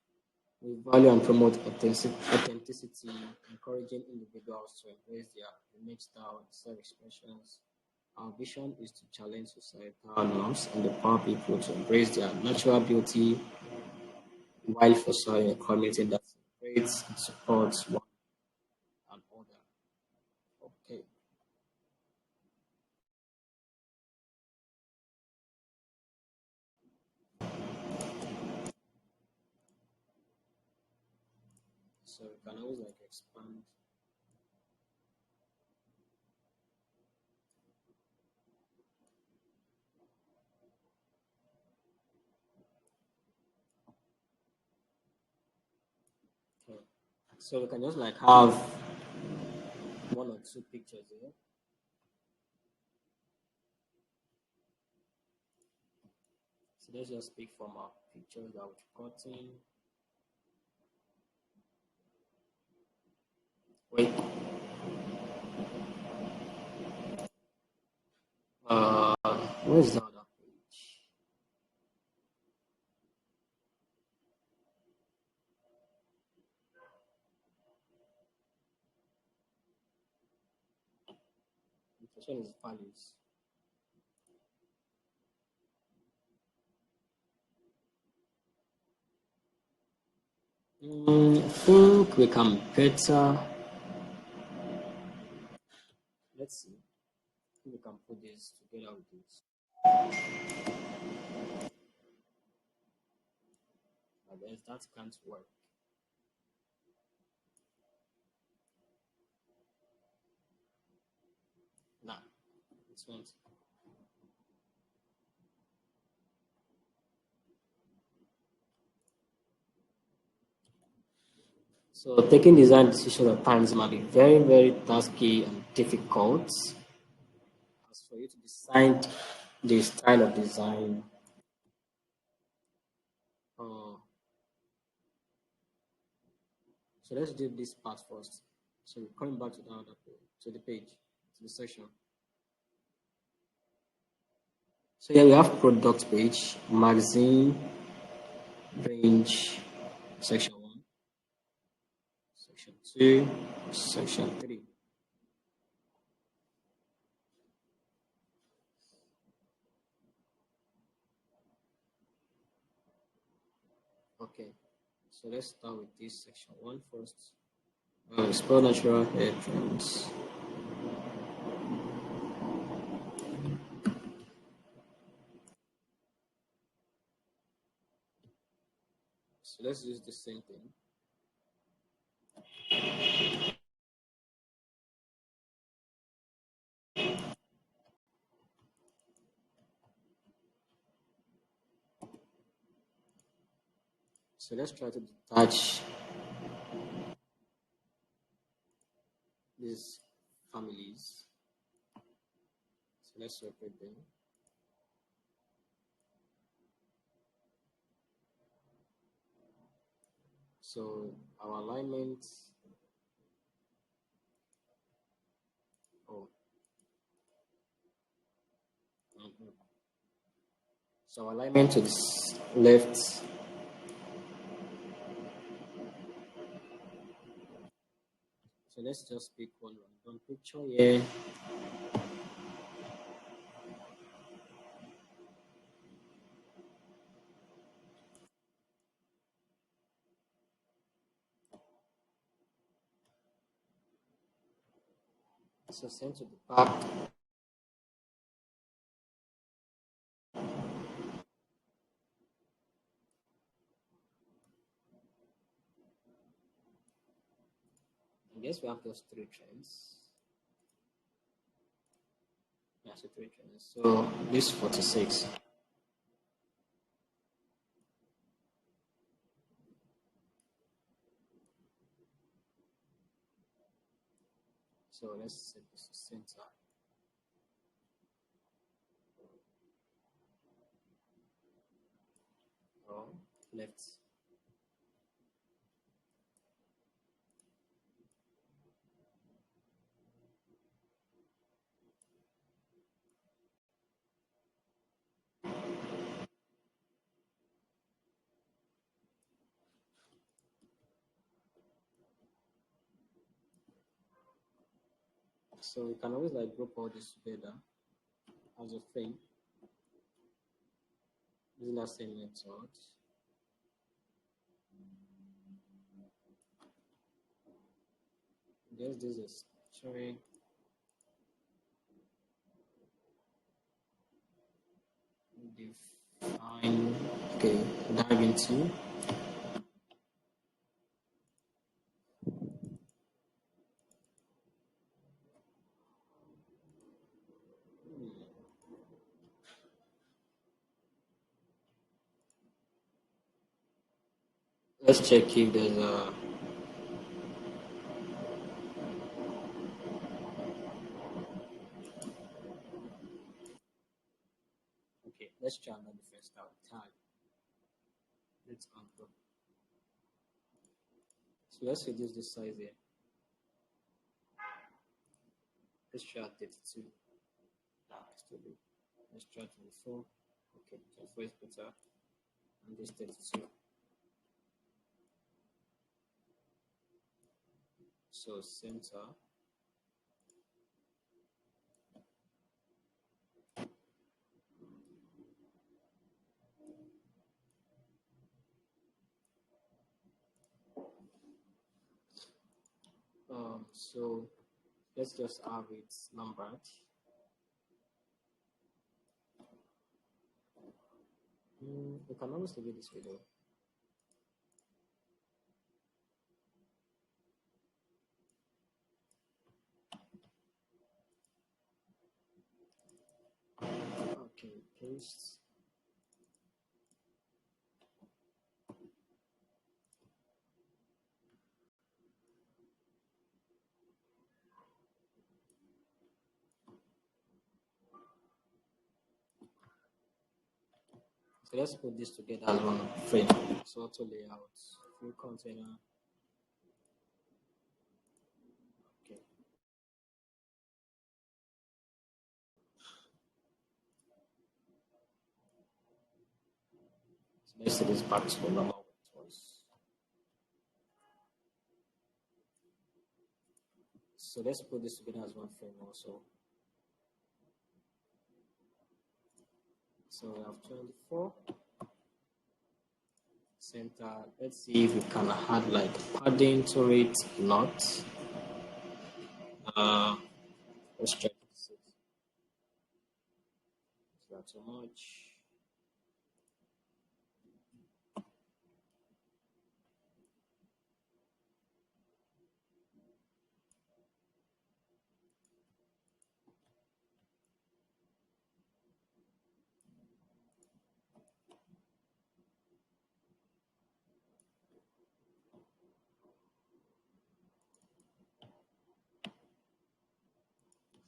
We value and promote authenticity, encouraging individuals to embrace their unique style and self-expressions. Our vision is to challenge societal norms and empower people to embrace their natural beauty while fostering a community that celebrates and supports one another. Okay, so you can always like expand. So we can just like have one or two pictures here. So let's just pick from our pictures that we've gotten. Wait. Where's the other page? This one is values. I think we can better. Let's see if we can put this together with this. I guess that can't work. Nah, it won't. So taking design decisions at times might be very, very tasky and difficult. As for you to decide the style of design, uh, so let's do this part first. So we're coming back to the other page, to the page, to the section. So here we have product page, magazine, range, section 1, section 2, section 3. Okay, so let's start with this section 1 first. Explore natural hair trends. So let's use the same thing. So let's try to detach these families. So let's separate them. So our alignment, oh, so our alignment to the left. So let's just pick one random picture here. So send to the back. I guess we have those 3 trends. Yeah, so 3 trends. So this 46. So let's set this to center. Or left. So we can always like group all this together as a thing using that same method. I guess this is showing define. Okay, dive into. Let's check if there's a let's try another first out tag. Let's undo. So let's reduce this size here. Let's try 32. Let's try 24. Okay, 24 is better. And this 32. So center. So let's just have it numbered. We can always delete this video. Okay, paste. So let's put this together as one frame. So auto layout, full container. Okay. So let's set this back to the normal way it was. So let's put this together as one frame also. So we have 24. Center. Let's see if we can add like padding to it. Not. Let's check this. It's not too much.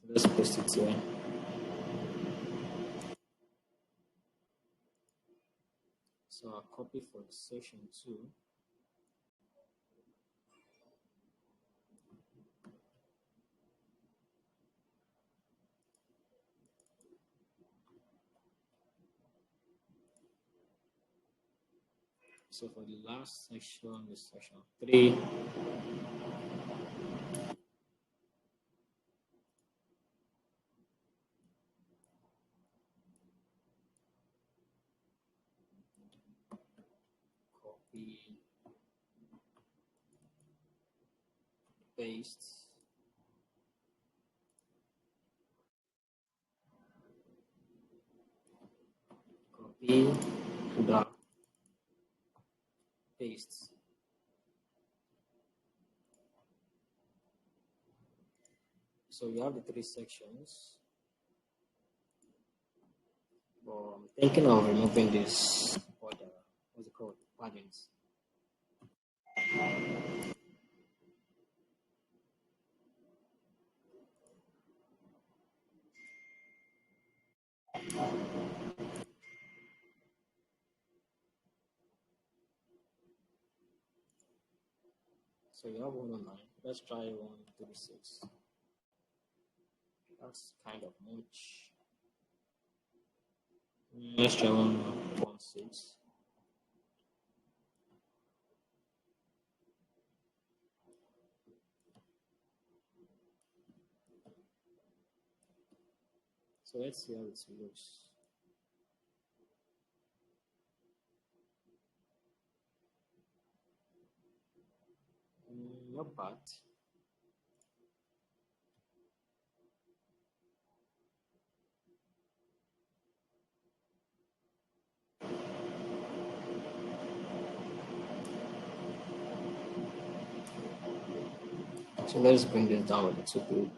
Let's paste it here. So I'll copy for section 2. So for the last section is section 3. Copy, paste. Copy, drag, paste. So you have the 3 sections. But I'm thinking of removing this border. What's it called? Paddings. So you have 109. Let's try 136. That's kind of much. Let's try 116. So let's see how it looks. Not bad. So let's bring this down with the 2 group.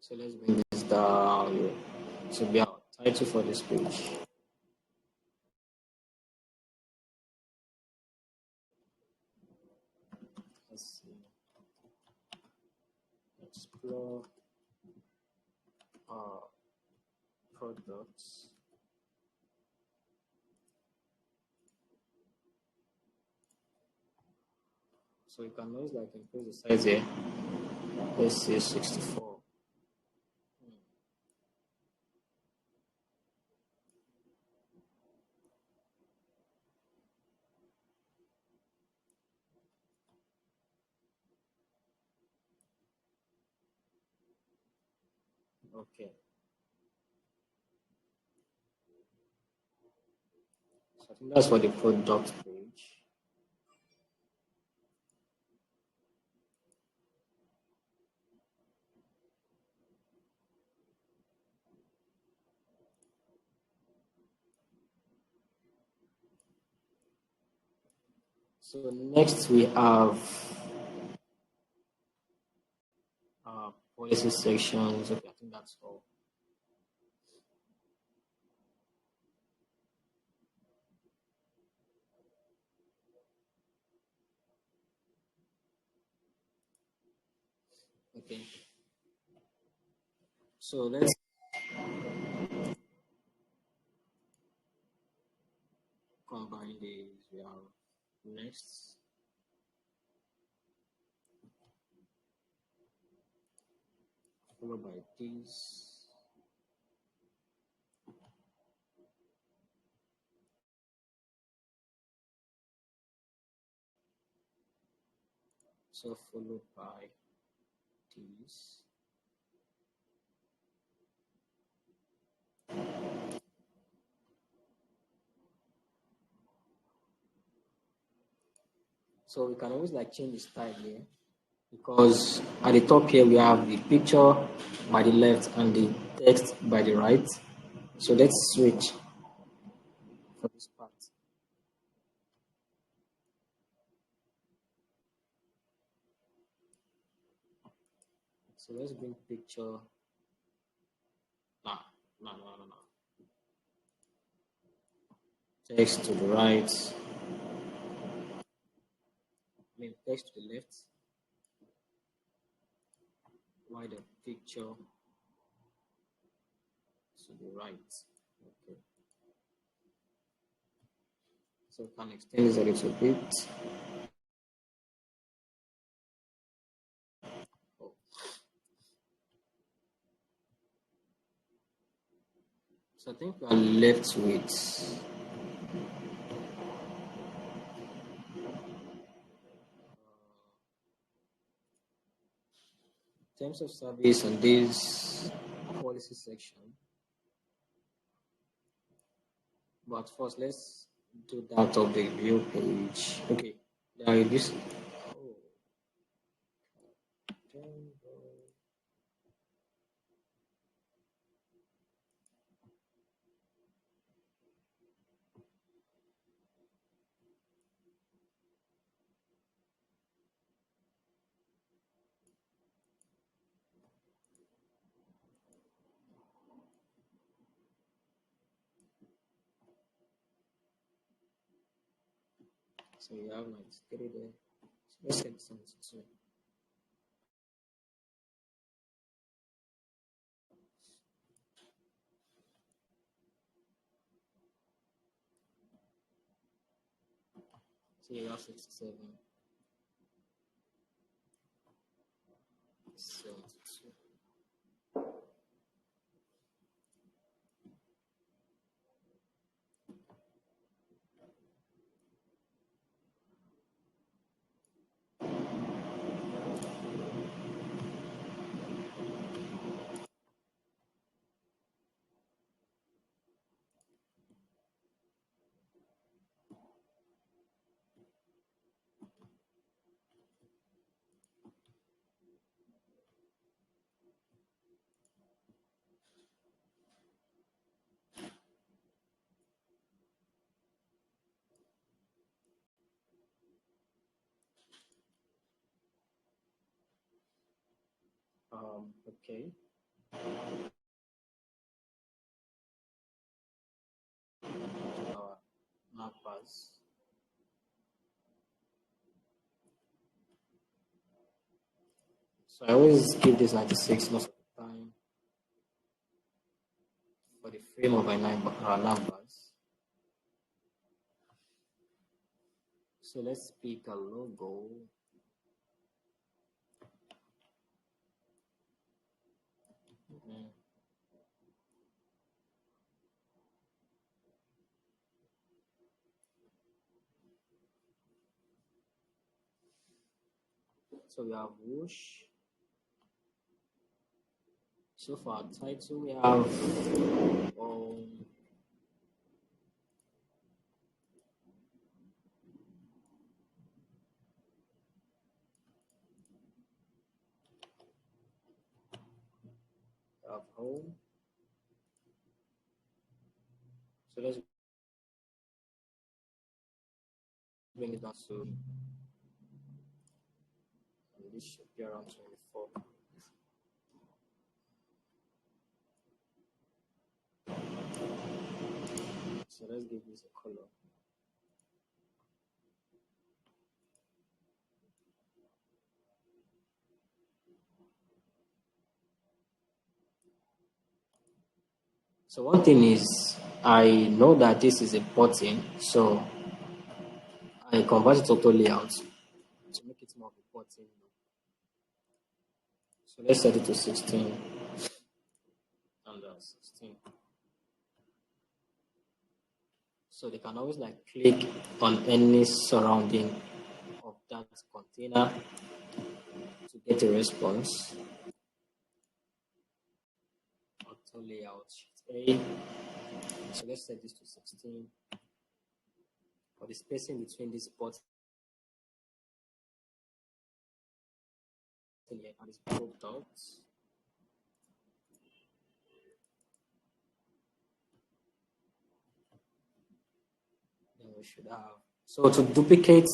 So let's bring this down here. So be our title for this page. Let's see. Explore uh, products. So you can always like increase the size here. Let's say 64. Okay. So I think that's for the product page. So next we have policy sections. Okay, I think that's all. Okay. So let's combine these. We have next, followed by this. So followed by this. So we can always like change the style here because at the top here we have the picture by the left and the text by the right. So let's switch for this part. So let's bring picture. No, no, no, no, no. Text to the right. I mean text to the left. While the picture to the right. Okay. So we can extend this a little bit. Oh. So I think we are left with terms of service on this policy section. But first, let's do that of the view page. Okay, there is this. Oh, so you have 93 there. So let's set 72. So you have 67, 72. Okay. Mappers. So I always give this 96 most of the time. frame of our numbers. So let's pick a logo. So we have whoosh. So for our title, we have home. So let's bring it down to and this should be around 24. So let's give this a color. So one thing is, I know that this is a button, so I convert it to auto layout to make it more of a button. So let's set it to 16 and 16. So they can always like click on any surrounding of that container to get a response. Auto layout sheet A. So let's set this to 16. For the spacing between these ports and this proved out. Then we should have. So to duplicate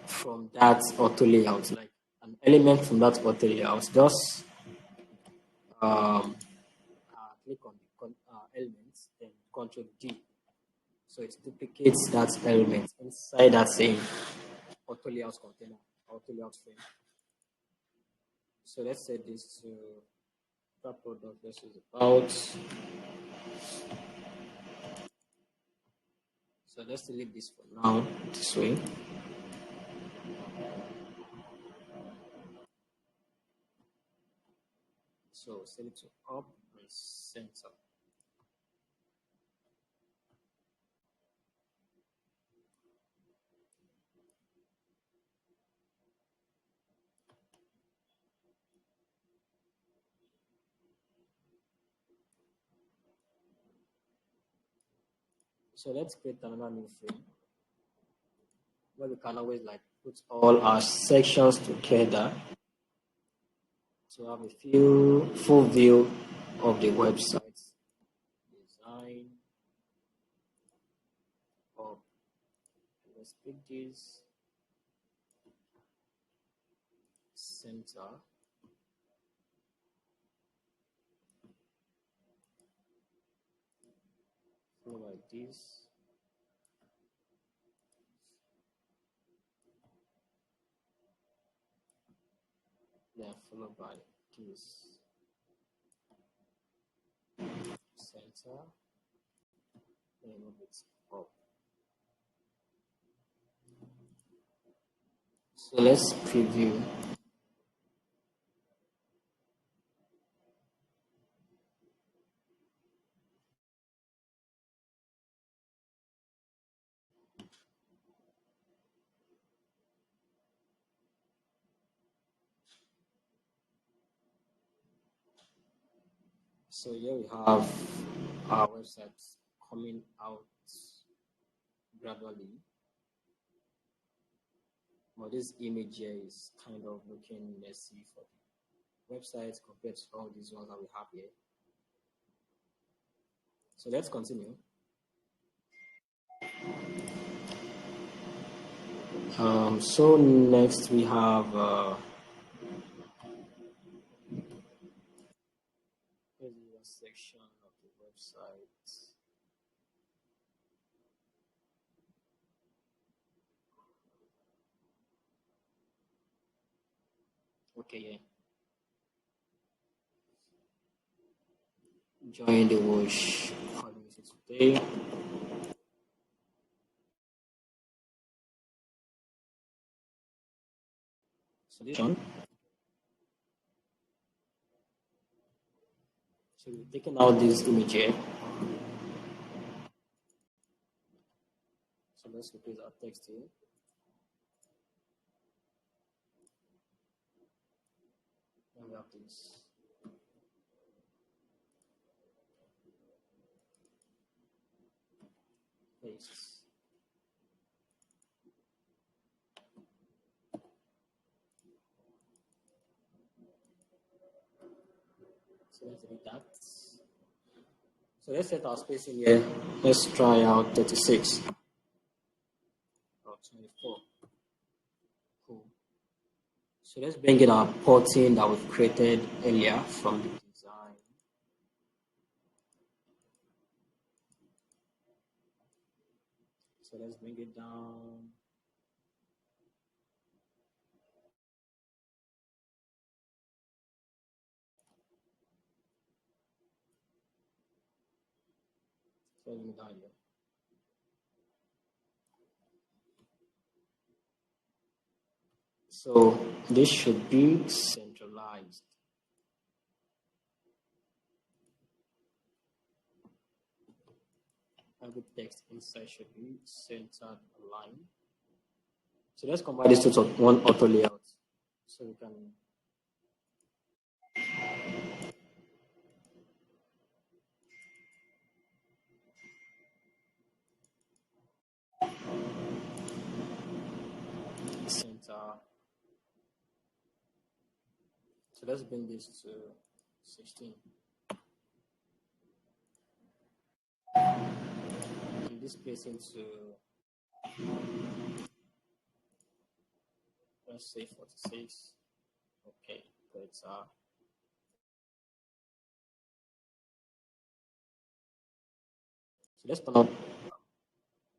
from that auto layout, like an element from that auto layout, just click on the elements, then Control D. So it duplicates that element inside that same auto layout container, auto layout frame. So let's set this to that product. This is about. So let's delete this for now this way. So set it to up and center. So let's create another new frame where we can always like put all our sections together to have a full view of the website. Design up. Let's pick this center. Follow like this. Then followed by this center. Then move it up. So let's preview. So here we have our website coming out gradually. But this image here is kind of looking messy for the website compared to all these ones that we have here. So let's continue. So next we have here's the section of the website. Okay, yeah. Join the whoosh today. Solution. So we've taken out this image here. So let's replace our text here. And we have this. Paste. So let's delete that. So let's set our spacing here. Let's try out 36 or 24. Cool. So let's bring in our porting that we've created earlier from the design. So let's bring it down. So let me down here. So this should be centralized. Every text inside should be centered aligned. So let's combine these two to one auto layout. So we can center. So let's bring this to 16. And this placing to, let's say 46. Okay, but so let's turn on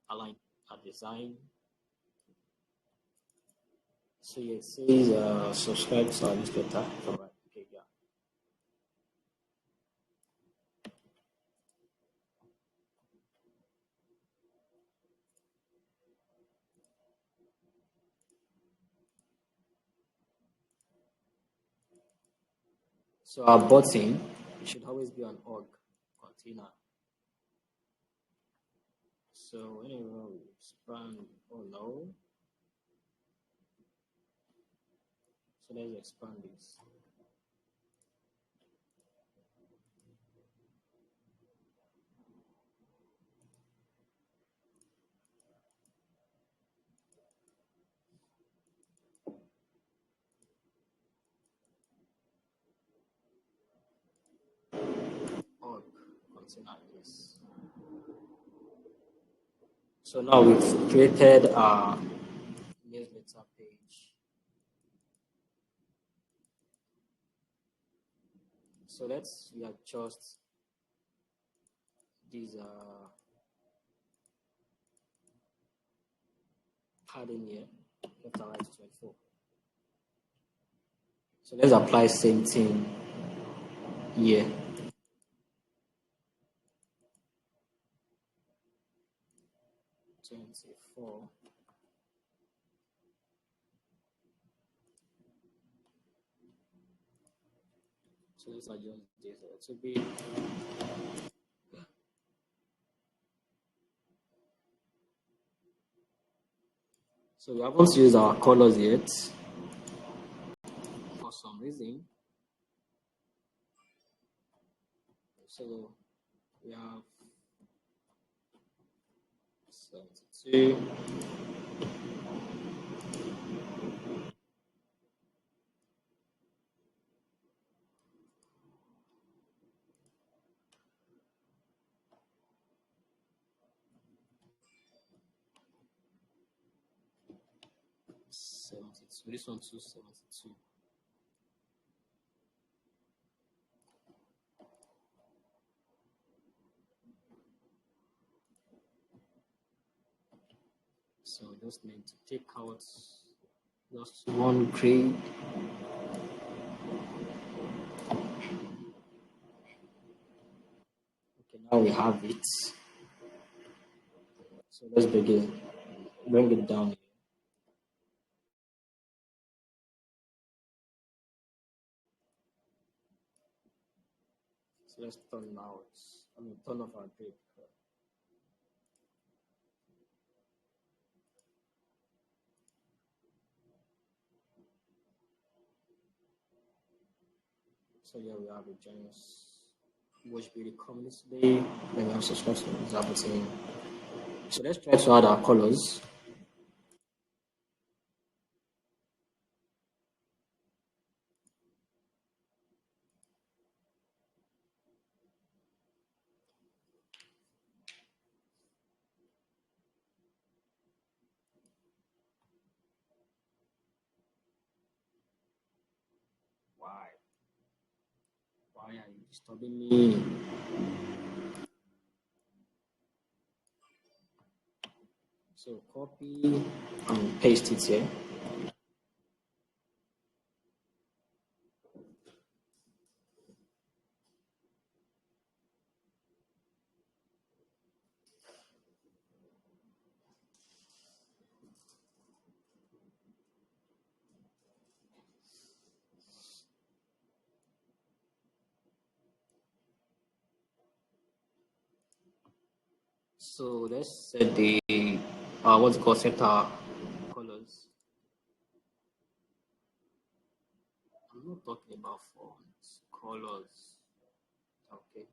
align our design. So it says subscribe to our newsletter. All right, okay, yeah. So our button should always be an org container. So whenever we expand, oh no. So let's expand this. Org container, yes. So now we've created our newsletter page. So let's readjust these padding here, left and right to 24. So let's apply same thing here. $24. So let's adjust this to be so we haven't used our colors yet for some reason. So we have 72. This one too, 72. So just need to take out just one grid. Okay, now we have it. So let's begin. Bring it down here. So let's turn out. Turn off our grid. So here we have a James Watch Beauty Communist Day. Then we have subscribe to Zabutin. So let's try to add our colors. Why? Why are you disturbing me? So copy and paste it here. So let's set the what's it called, set our colors. I'm not talking about fonts, colors. Okay.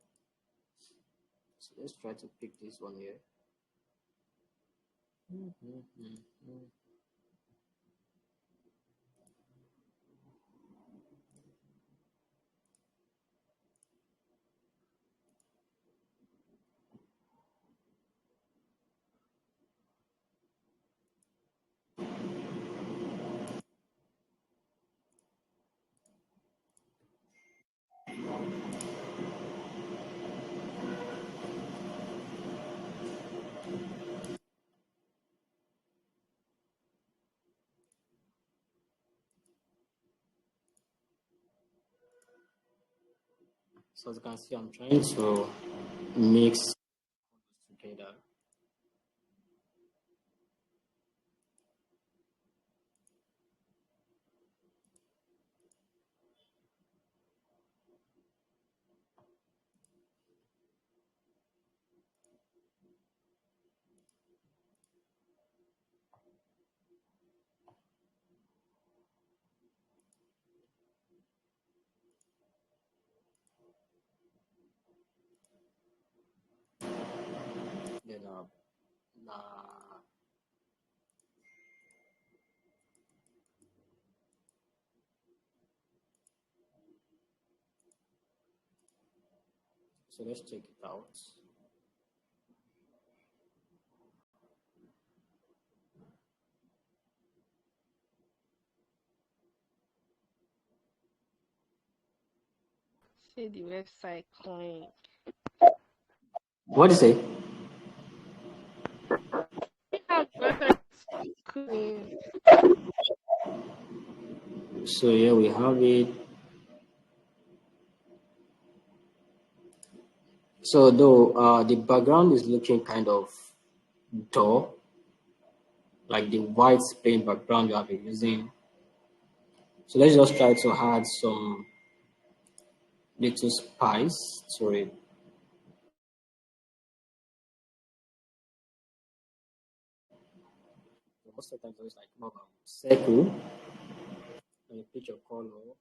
So let's try to pick this one here. So as you can see, I'm trying to mix together. Then so let's check it out. See the website clean. What do you say? We have website clean. So here we have it. So though the background is looking kind of dull, like the white plain background you have been using. So let's just try to add some little spice to it. Most of the times it's like more of a circle and you pick your color.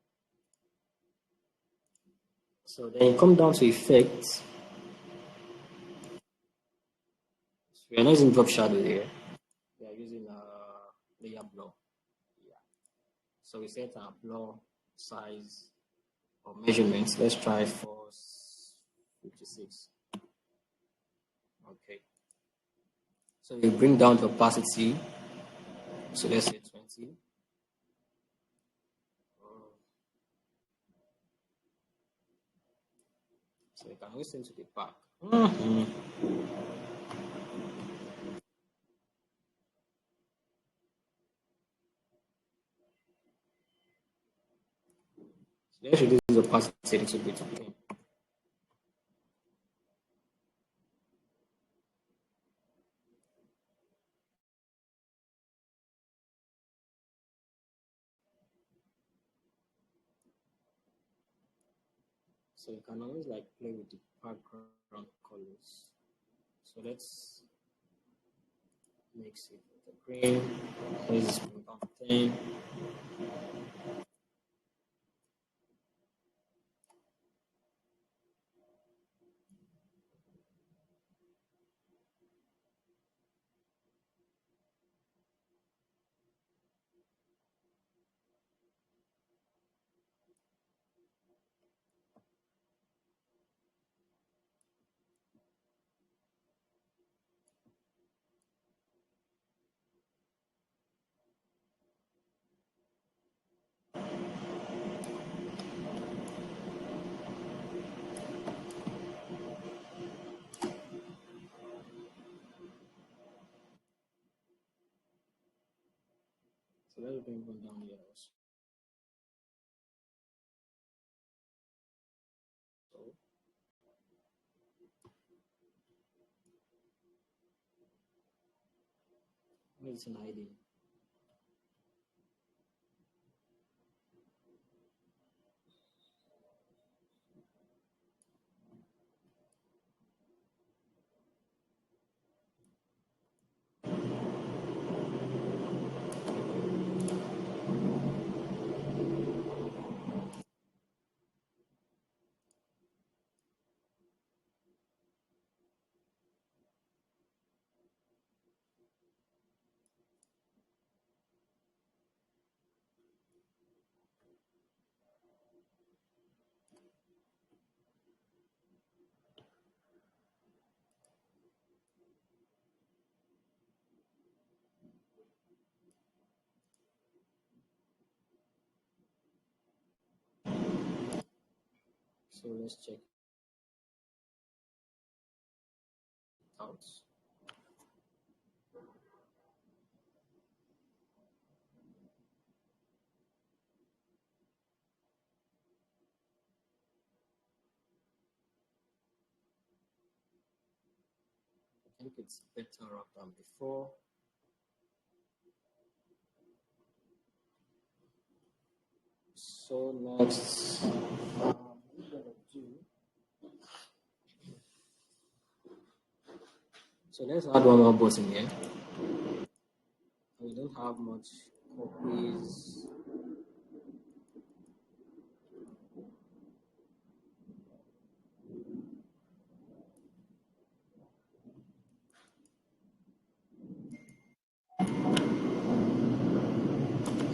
So then you come down to effects. So we are not using drop shadow here. We are using layer blur. Yeah. So we set our blur size or measurements. Let's try for 56. Okay. So we bring down the opacity. So let's say 20. So you can listen to the back. So let's reduce the opacity a little bit. Okay. So you can always like play with the background colors. So let's mix it with the green. This is pink on 10. So let's bring one down here also. So it's an ID. So let's check it out. I think it's better up than before. So next, we're gonna do. So let's add one more button here. We don't have much copies.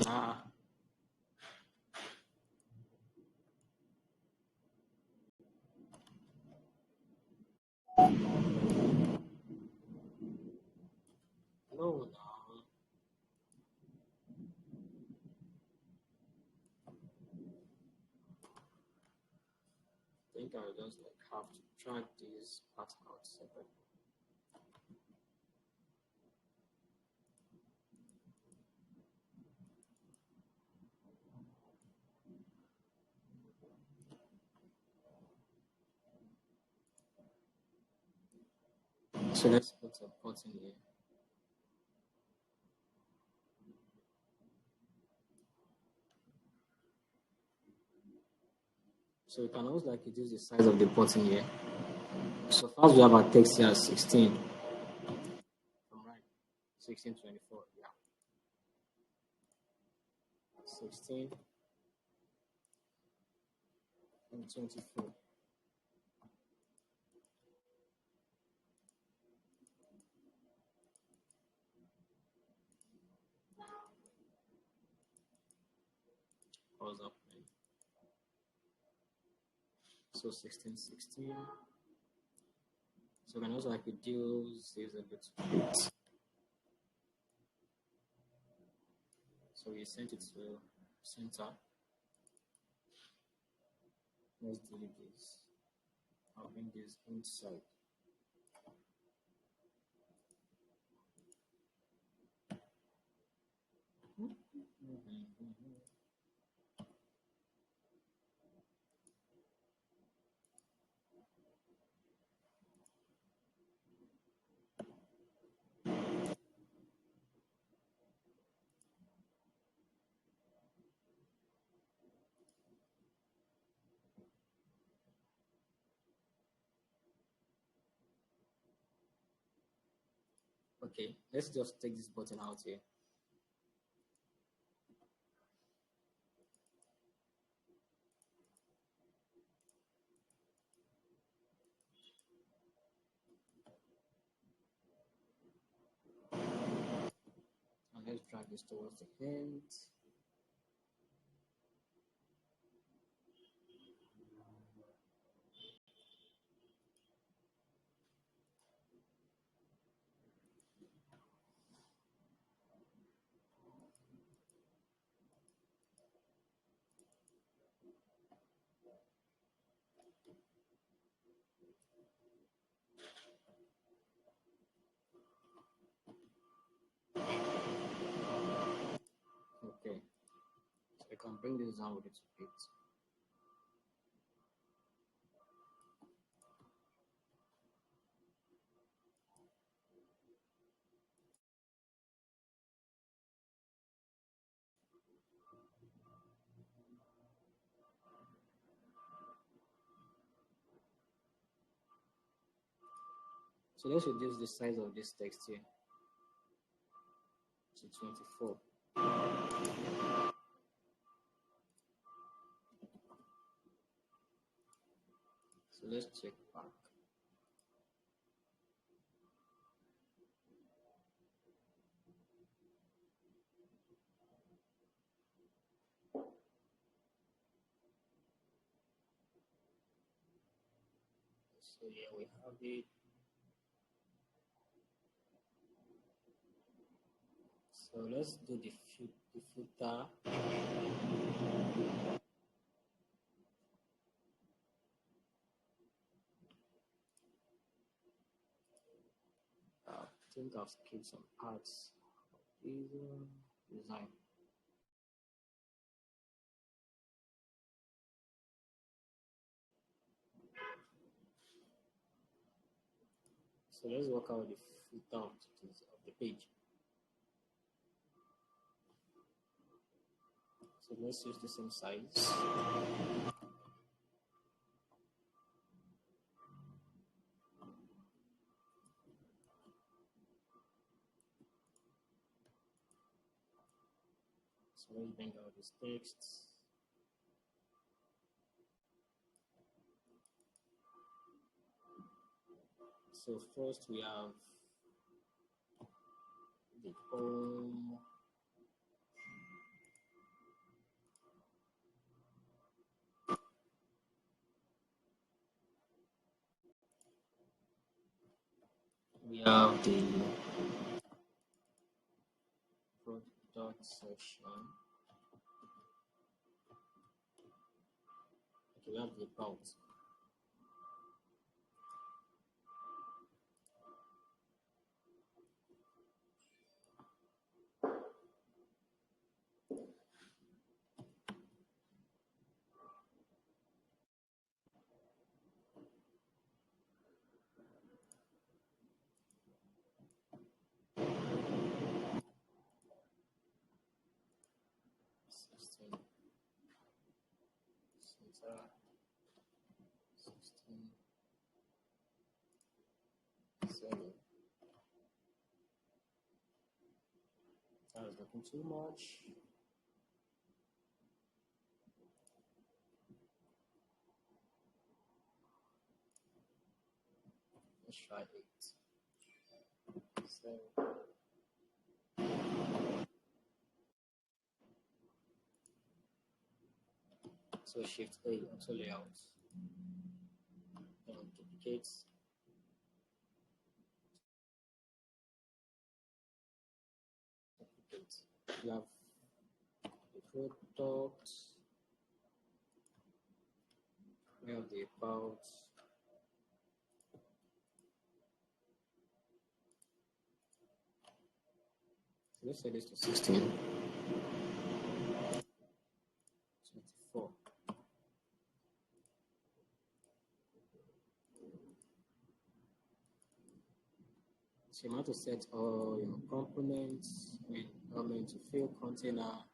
Ah, no, no. I think I'll just like have to drag this part out separately. So let's put a button here. So you can always like reduce the size of the button here. So first we have our text here as 16. From right. 1624, yeah. 16 and 24. Pause up. So 16, 16. So we can also like reduce this a bit. So we sent it to center. Let's delete this. I'll bring this inside. Okay, let's just take this button out here. And let's drag this towards the end. Okay, so I can bring this down a little bit. So let's reduce the size of this text here to 24. So let's check back. So here we have it. So let's do the footer. I think I've skipped some parts of this design. So let's work out the footer of the page. So let's use the same size. So let's bring out this text. So first we have the home. We have the product section. Okay, we have the about. Center 16, 7. That is looking too much. Let's try 8. 7. So Shift A auto layout. And duplicate. Duplicate. We have the product. We have the about. So let's set this to 16. 24. So you have to set all your components, element to fill container,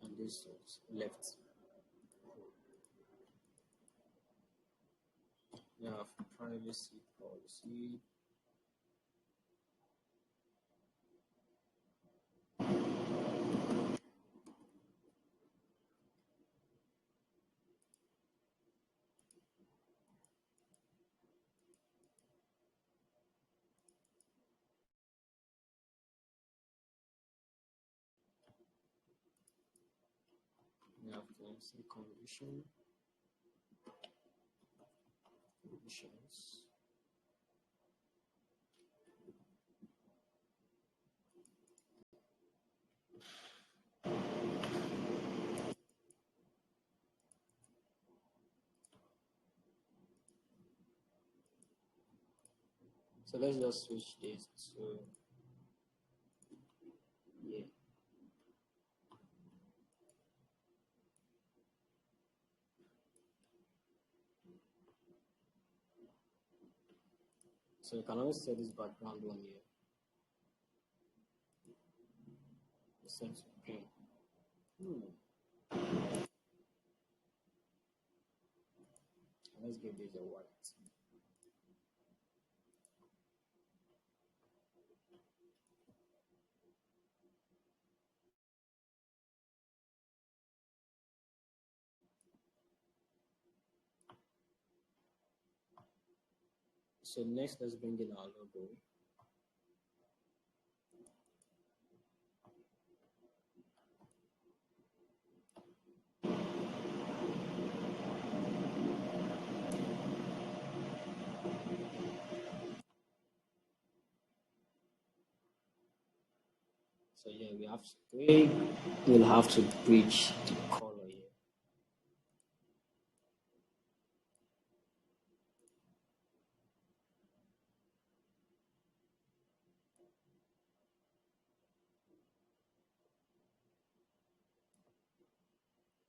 and this is left. We have privacy policy. We have terms and conditions. So let's just switch this to yeah. So you can always set this background one here. Set to green. Let's give this a white. So next, let's bring in our logo. So yeah, we'll have to bridge the color here.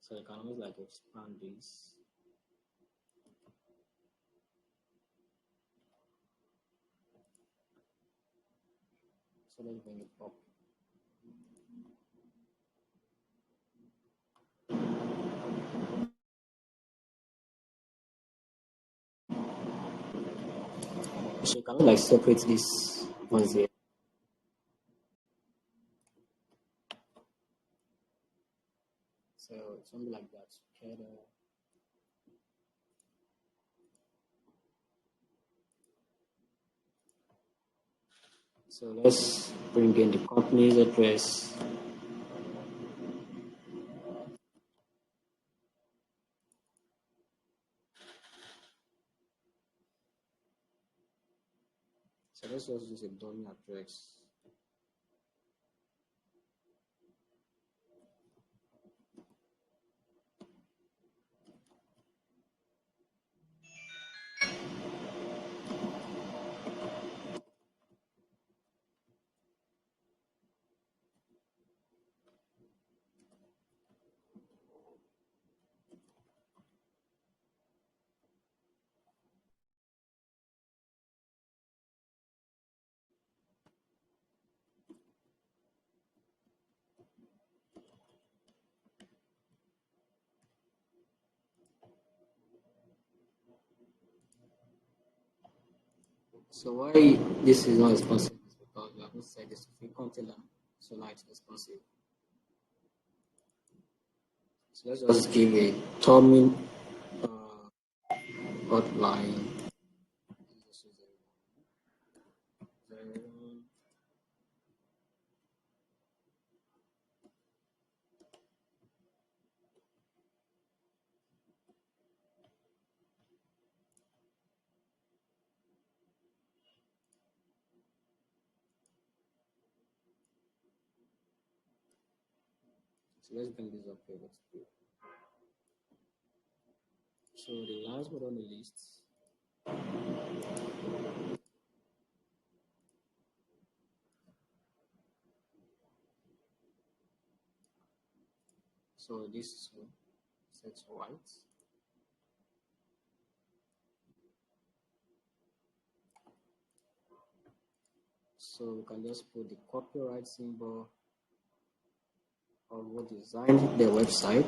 So you can always like expand this. So let's bring it up. So you can like separate this ones here. So something like that together. So let's bring in the company's address. So let's just use a dummy address. So why this is not responsive is because we haven't set this free container, so now it's responsive. So let's just give a terming outline. So let's bring this up here. So the last but not the least, so this is set to white. So we can just put the copyright symbol or who designed the website.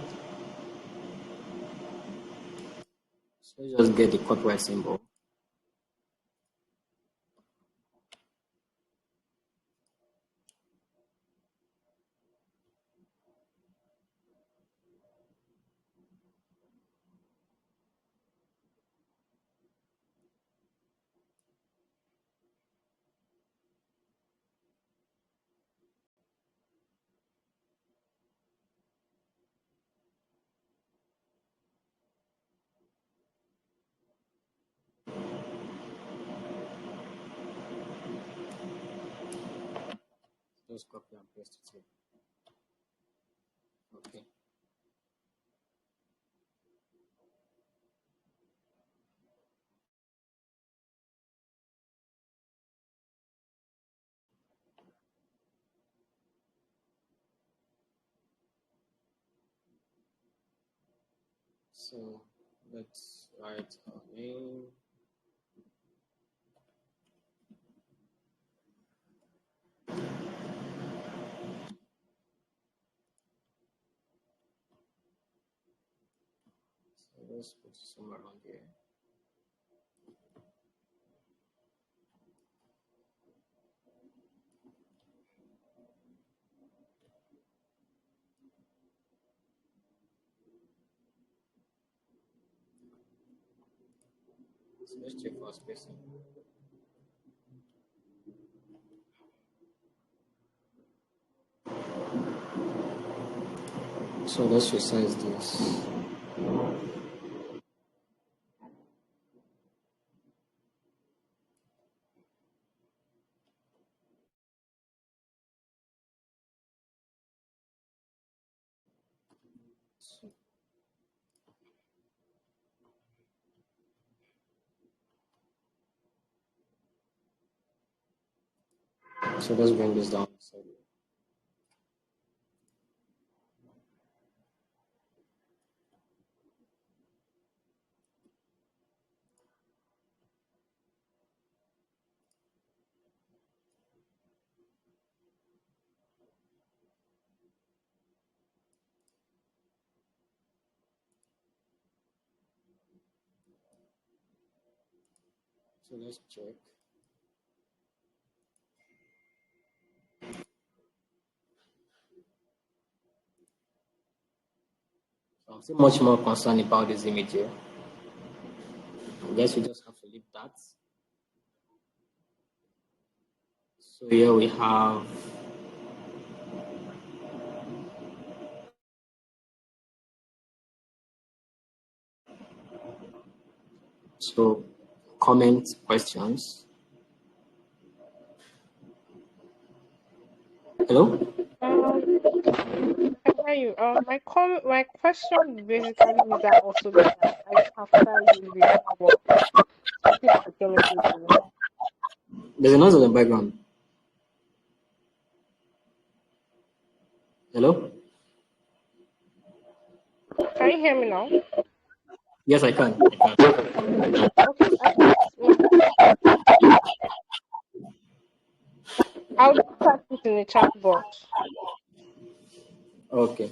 So let's just get the copyright symbol. just copy and paste it here. Okay. So let's write our name. So let's put somewhere around here. So let's check for spacing. So let's resize this. So let's bring this down. So let's check. So I'm still much more concerned about this image here. I guess we just have to leave that. So here we have comment questions. Hello? I hear you. My question basically is that also that after you recover, something security doing. There's a noise in the background. Hello? Can you hear me now? Yes, I can. Okay, I'll just type it in the chat box. Okay.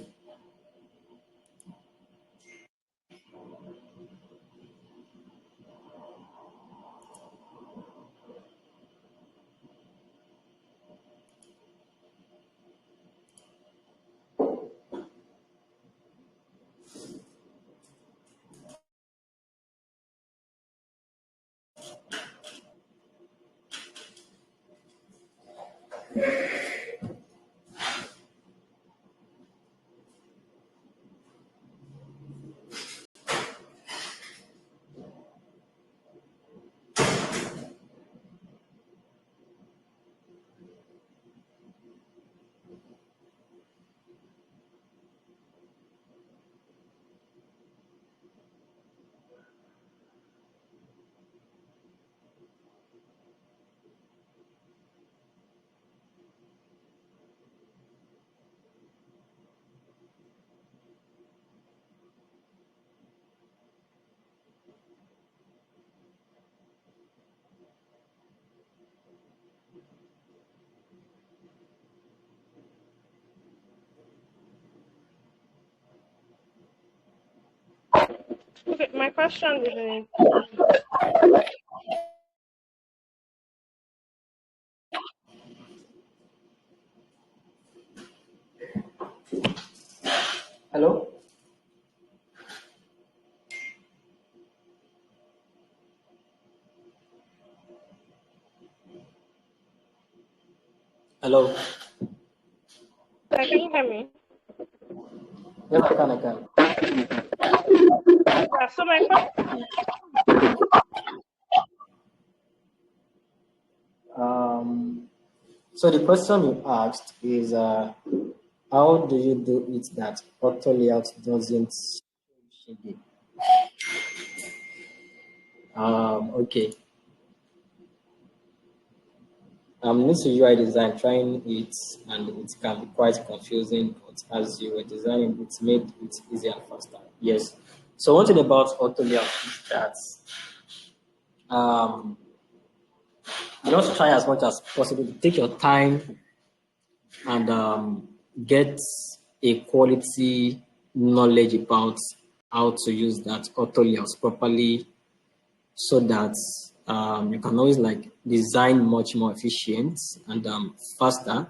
Okay, my question is in Hello? Hello? can you hear me? Yes, I can. Yeah, so my question Um, So the question you asked is, how do you do it that auto layout doesn't shade? Okay. I'm new to UI design, trying it, and it can be quite confusing. But as you were designing, it made it easier and faster. Yes. So one thing about auto layout is that um, you just try as much as possible to take your time and get a quality knowledge about how to use that auto layouts properly, so that you can always like design much more efficient and faster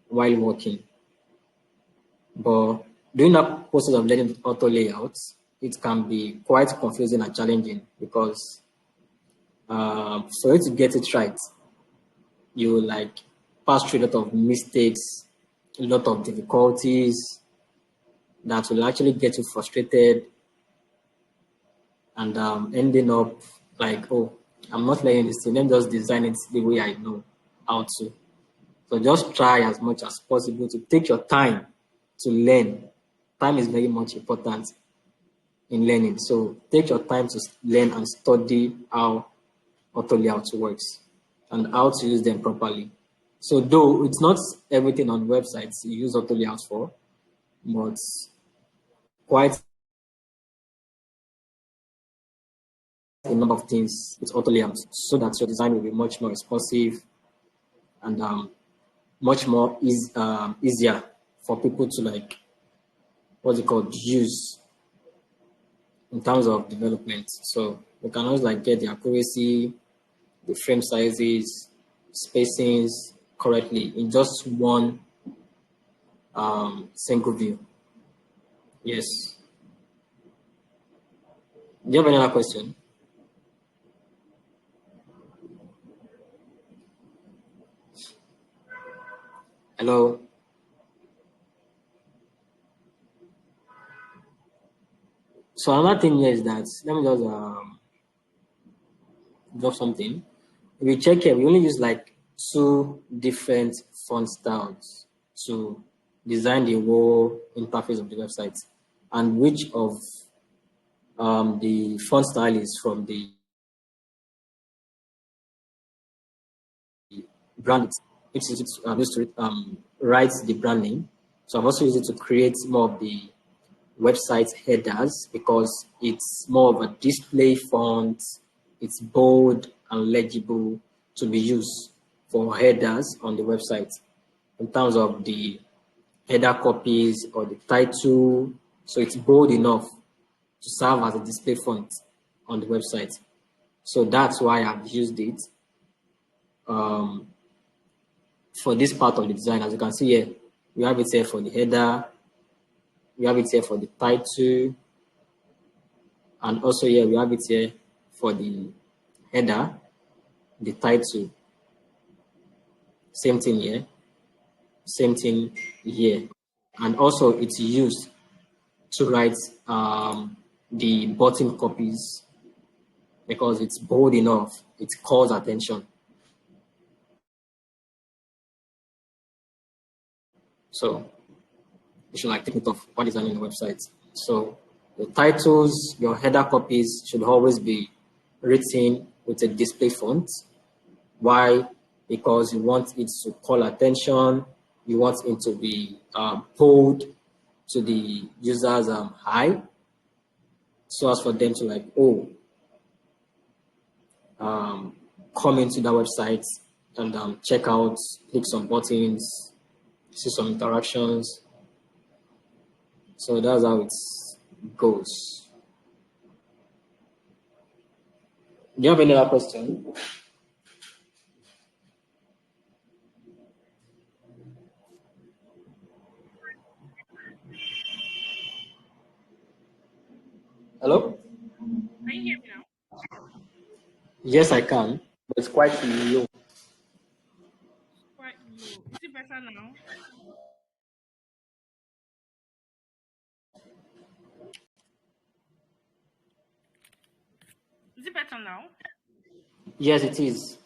while working. But during that process of learning auto layouts, it can be quite confusing and challenging because for you to get it right, you like pass through a lot of mistakes, a lot of difficulties that will actually get you frustrated and ending up like, oh, I'm not learning this thing. Let me just design it the way I know how to. So just try as much as possible to take your time to learn. Time is very much important in learning. So take your time to learn and study how auto layout works and how to use them properly. So though it's not everything on websites you use auto layout for, but quite a number of things with auto layout so that your design will be much more responsive and much more easier for people to like what's it called use in terms of development. So you can always like get the accuracy, the frame sizes, spacings correctly in just one single view. Yes. Do you have any other question? Hello. So another thing here is that let me just drop something. If you check here, we only use like two different font styles to design the whole interface of the website, and which of the font style is from the brand, which is used to write the brand name. So I've also used it to create more of the website headers because it's more of a display font. It's bold and legible to be used for headers on the website in terms of the header copies or the title. So it's bold enough to serve as a display font on the website. So that's why I've used it for this part of the design. As you can see here, we have it here for the header, we have it here for the title, and also here we have it here for the header, the title. Same thing here, same thing here. And also it's used to write the button copies because it's bold enough, it calls attention. So you should like take note of what is on the website. So the titles, your header copies should always be written with a display font. Why? Because you want it to call attention. You want it to be pulled to the user's eye, so as for them to like, oh, come into the website and check out, click some buttons, see some interactions. So that's how it goes. Do you have any other question? Hello? Can you hear me now? Yes, I can, but it's quite low. Quite low. Is it better now? Is it better now? Yes, it is.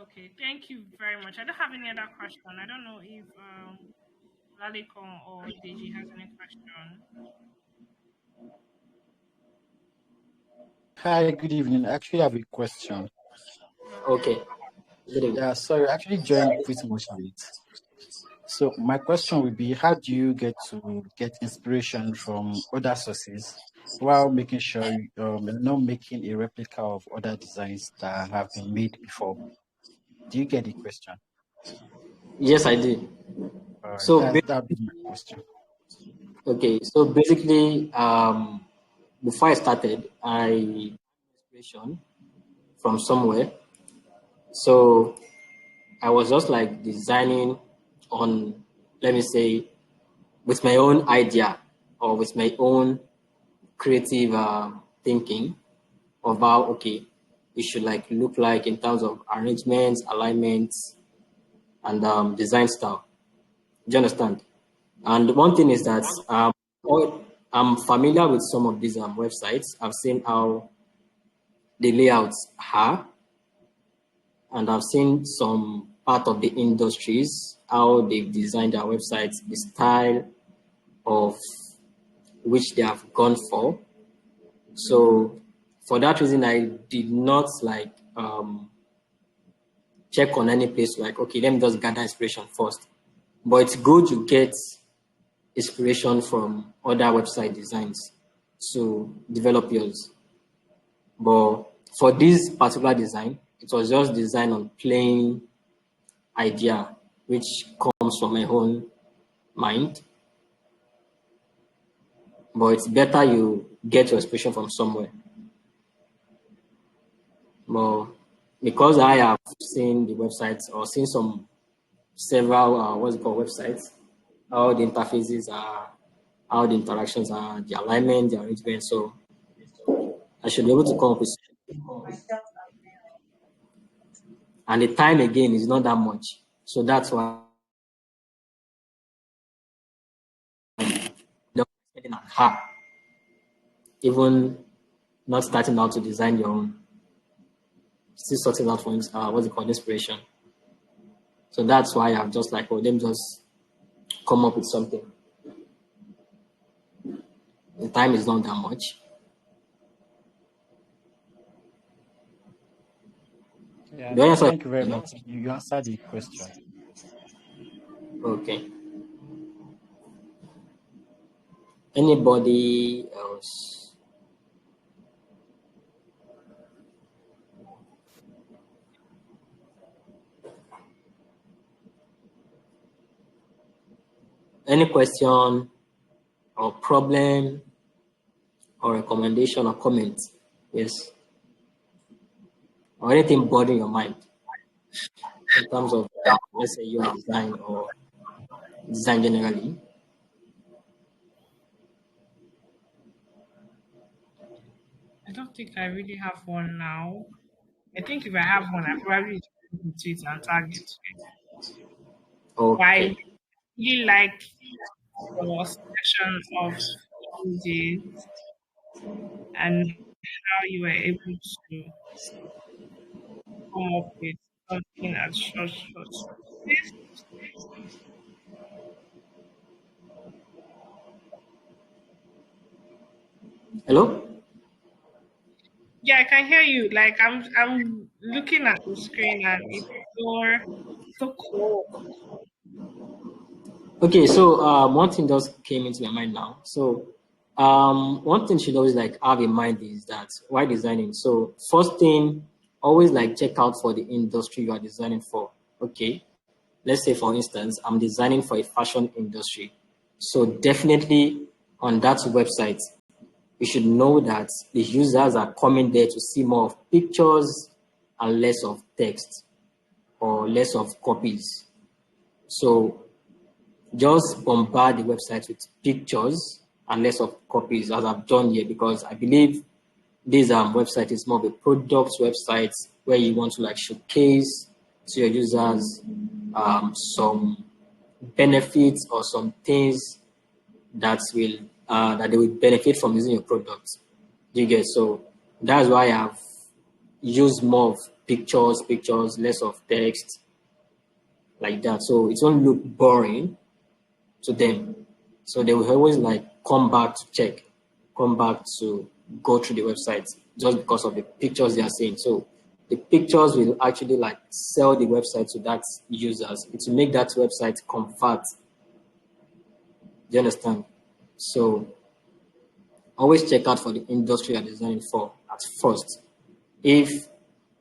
Okay, thank you very much. I don't have any other question. I don't know if Lalikon or Deji has any question. Hi, good evening. I actually have a question. Okay. Okay. Good evening. Yeah, sorry, I actually joined pretty much late. So my question would be, how do you get to get inspiration from other sources while making sure you're not making a replica of other designs that have been made before? Do you get the question? Yes, I did. All right, So, that'd be my question. okay. So basically, before I started, I inspiration from somewhere. So I was just like designing on, let me say, with my own idea or with my own creative thinking about okay, it should like look like in terms of arrangements, alignments, and design style. Do you understand? And one thing is that I'm familiar with some of these websites. I've seen how the layouts are, and I've seen some part of the industries, how they've designed their websites, the style of which they have gone for. So for that reason, I did not like check on any place like, okay, let me just gather inspiration first. But it's good to get inspiration from other website designs to develop yours. But for this particular design, it was just designed on plain idea, which comes from my own mind. But it's better you get your inspiration from somewhere. But because I have seen the websites or seen some several what's it called websites, how the interfaces are, how the interactions are, the alignment, the arrangement. So I should be able to come up with, and the time again is not that much. So that's why the spending at half, even not starting out to design your own, still sorting out for what's it called inspiration. So that's why I'm just like, oh, let me just come up with something. The time is not that much. Yeah, Do I answer? thank you very much. You answered the question. Okay. Anybody else? Any question or problem or recommendation or comment? Yes. Or anything bothering your mind in terms of, let's say, your design or design generally. I don't think I really have one now. I think if I have one, I probably just put it and tag it. But I Okay. really like your selection of images and how you were able to come up with something as short. This, Hello? yeah, I can hear you. Like I'm looking at the screen and it's so cool. Okay, so one thing just came into my mind now. So one thing should always like have in mind is that why designing. So first thing, always like check out for the industry you are designing for. Okay, let's say for instance, I'm designing for a fashion industry. So definitely on that website, you should know that the users are coming there to see more of pictures and less of text or less of copies. So just bombard the website with pictures and less of copies as I've done here because I believe this website is more of a product website where you want to like showcase to your users some benefits or some things that they will benefit from using your product. Do you get? So that's why I've used more of pictures, less of text, like that. So it won't look boring to them. So they will always like come back to check, come back to go through the website just because of the pictures they are seeing. So the pictures will actually like sell the website to that users. It will make that website convert. Do you understand? So always check out for the industry you're designing for at first. If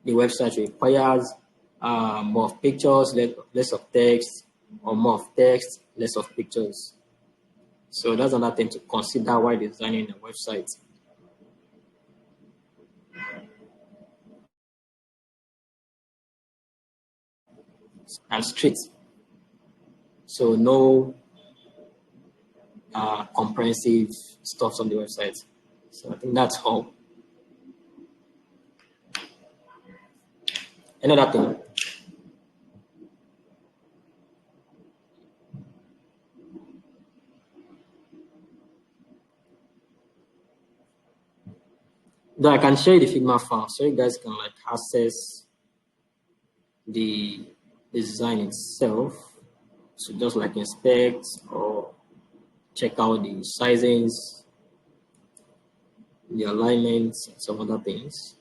the website requires more of pictures, less of text, or more of text, less of pictures. So that's another thing to consider while designing a website. And straight. So no comprehensive stuff on the website. So I think that's all. Another thing. Though I can share the Figma file so you guys can like access the design itself. So just like inspect or check out the sizings, the alignments, and some other things.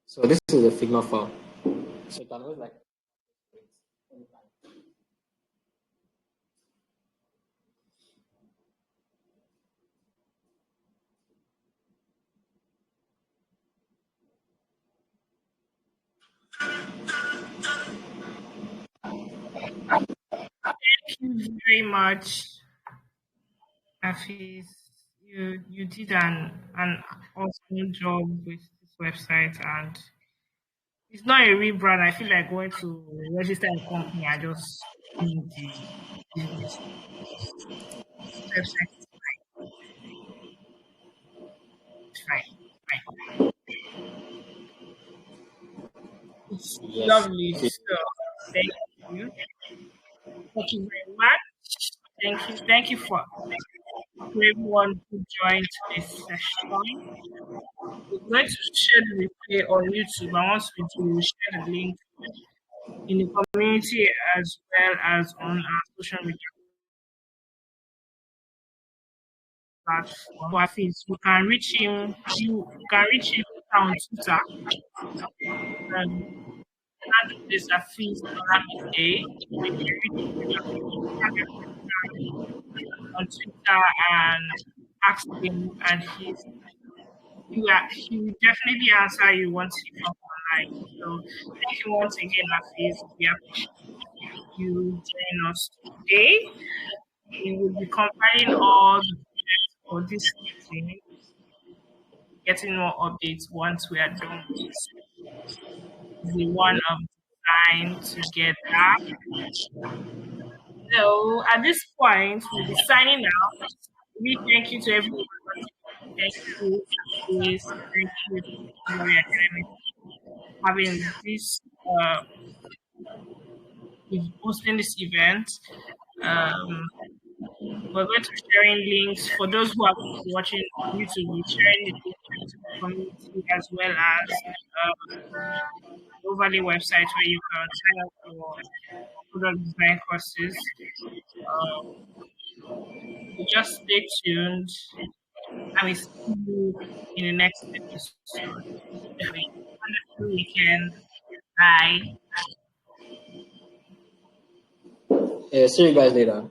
So this is a Figma file. So you can always like Thank you very much, Hafiz. You did an awesome job with this website, and it's not a rebrand. I feel like going to register a company and just doing the business. This website is fine. It's yes. lovely. So thank you. Thank you very much. Thank you for everyone who joined this session. We're going to share the replay on YouTube, and once we do, we'll share the link in the community as well as on our social media platform. Hafiz, you can reach him. You can reach him on Twitter. Um, handle is Hafiz Olamide. You can reach him on Twitter and ask him, and he will definitely answer you once he comes online. So thank you once again, Hafiz. We appreciate you joining us today. We will be compiling all the projects for this season, getting more updates once we are done with the one of design together. So at this point, we'll be signing out. We thank you to everyone. Thank you, Hafiz. Thank you, Gloria Academy, having this hosting this event. Um, we're going to be sharing links for those who are watching on YouTube. We're sharing the link to the community as well as the Overlay website where you can sign up for product design courses. So just stay tuned, and we see you in the next episode. Have a wonderful weekend. Bye. See you guys later.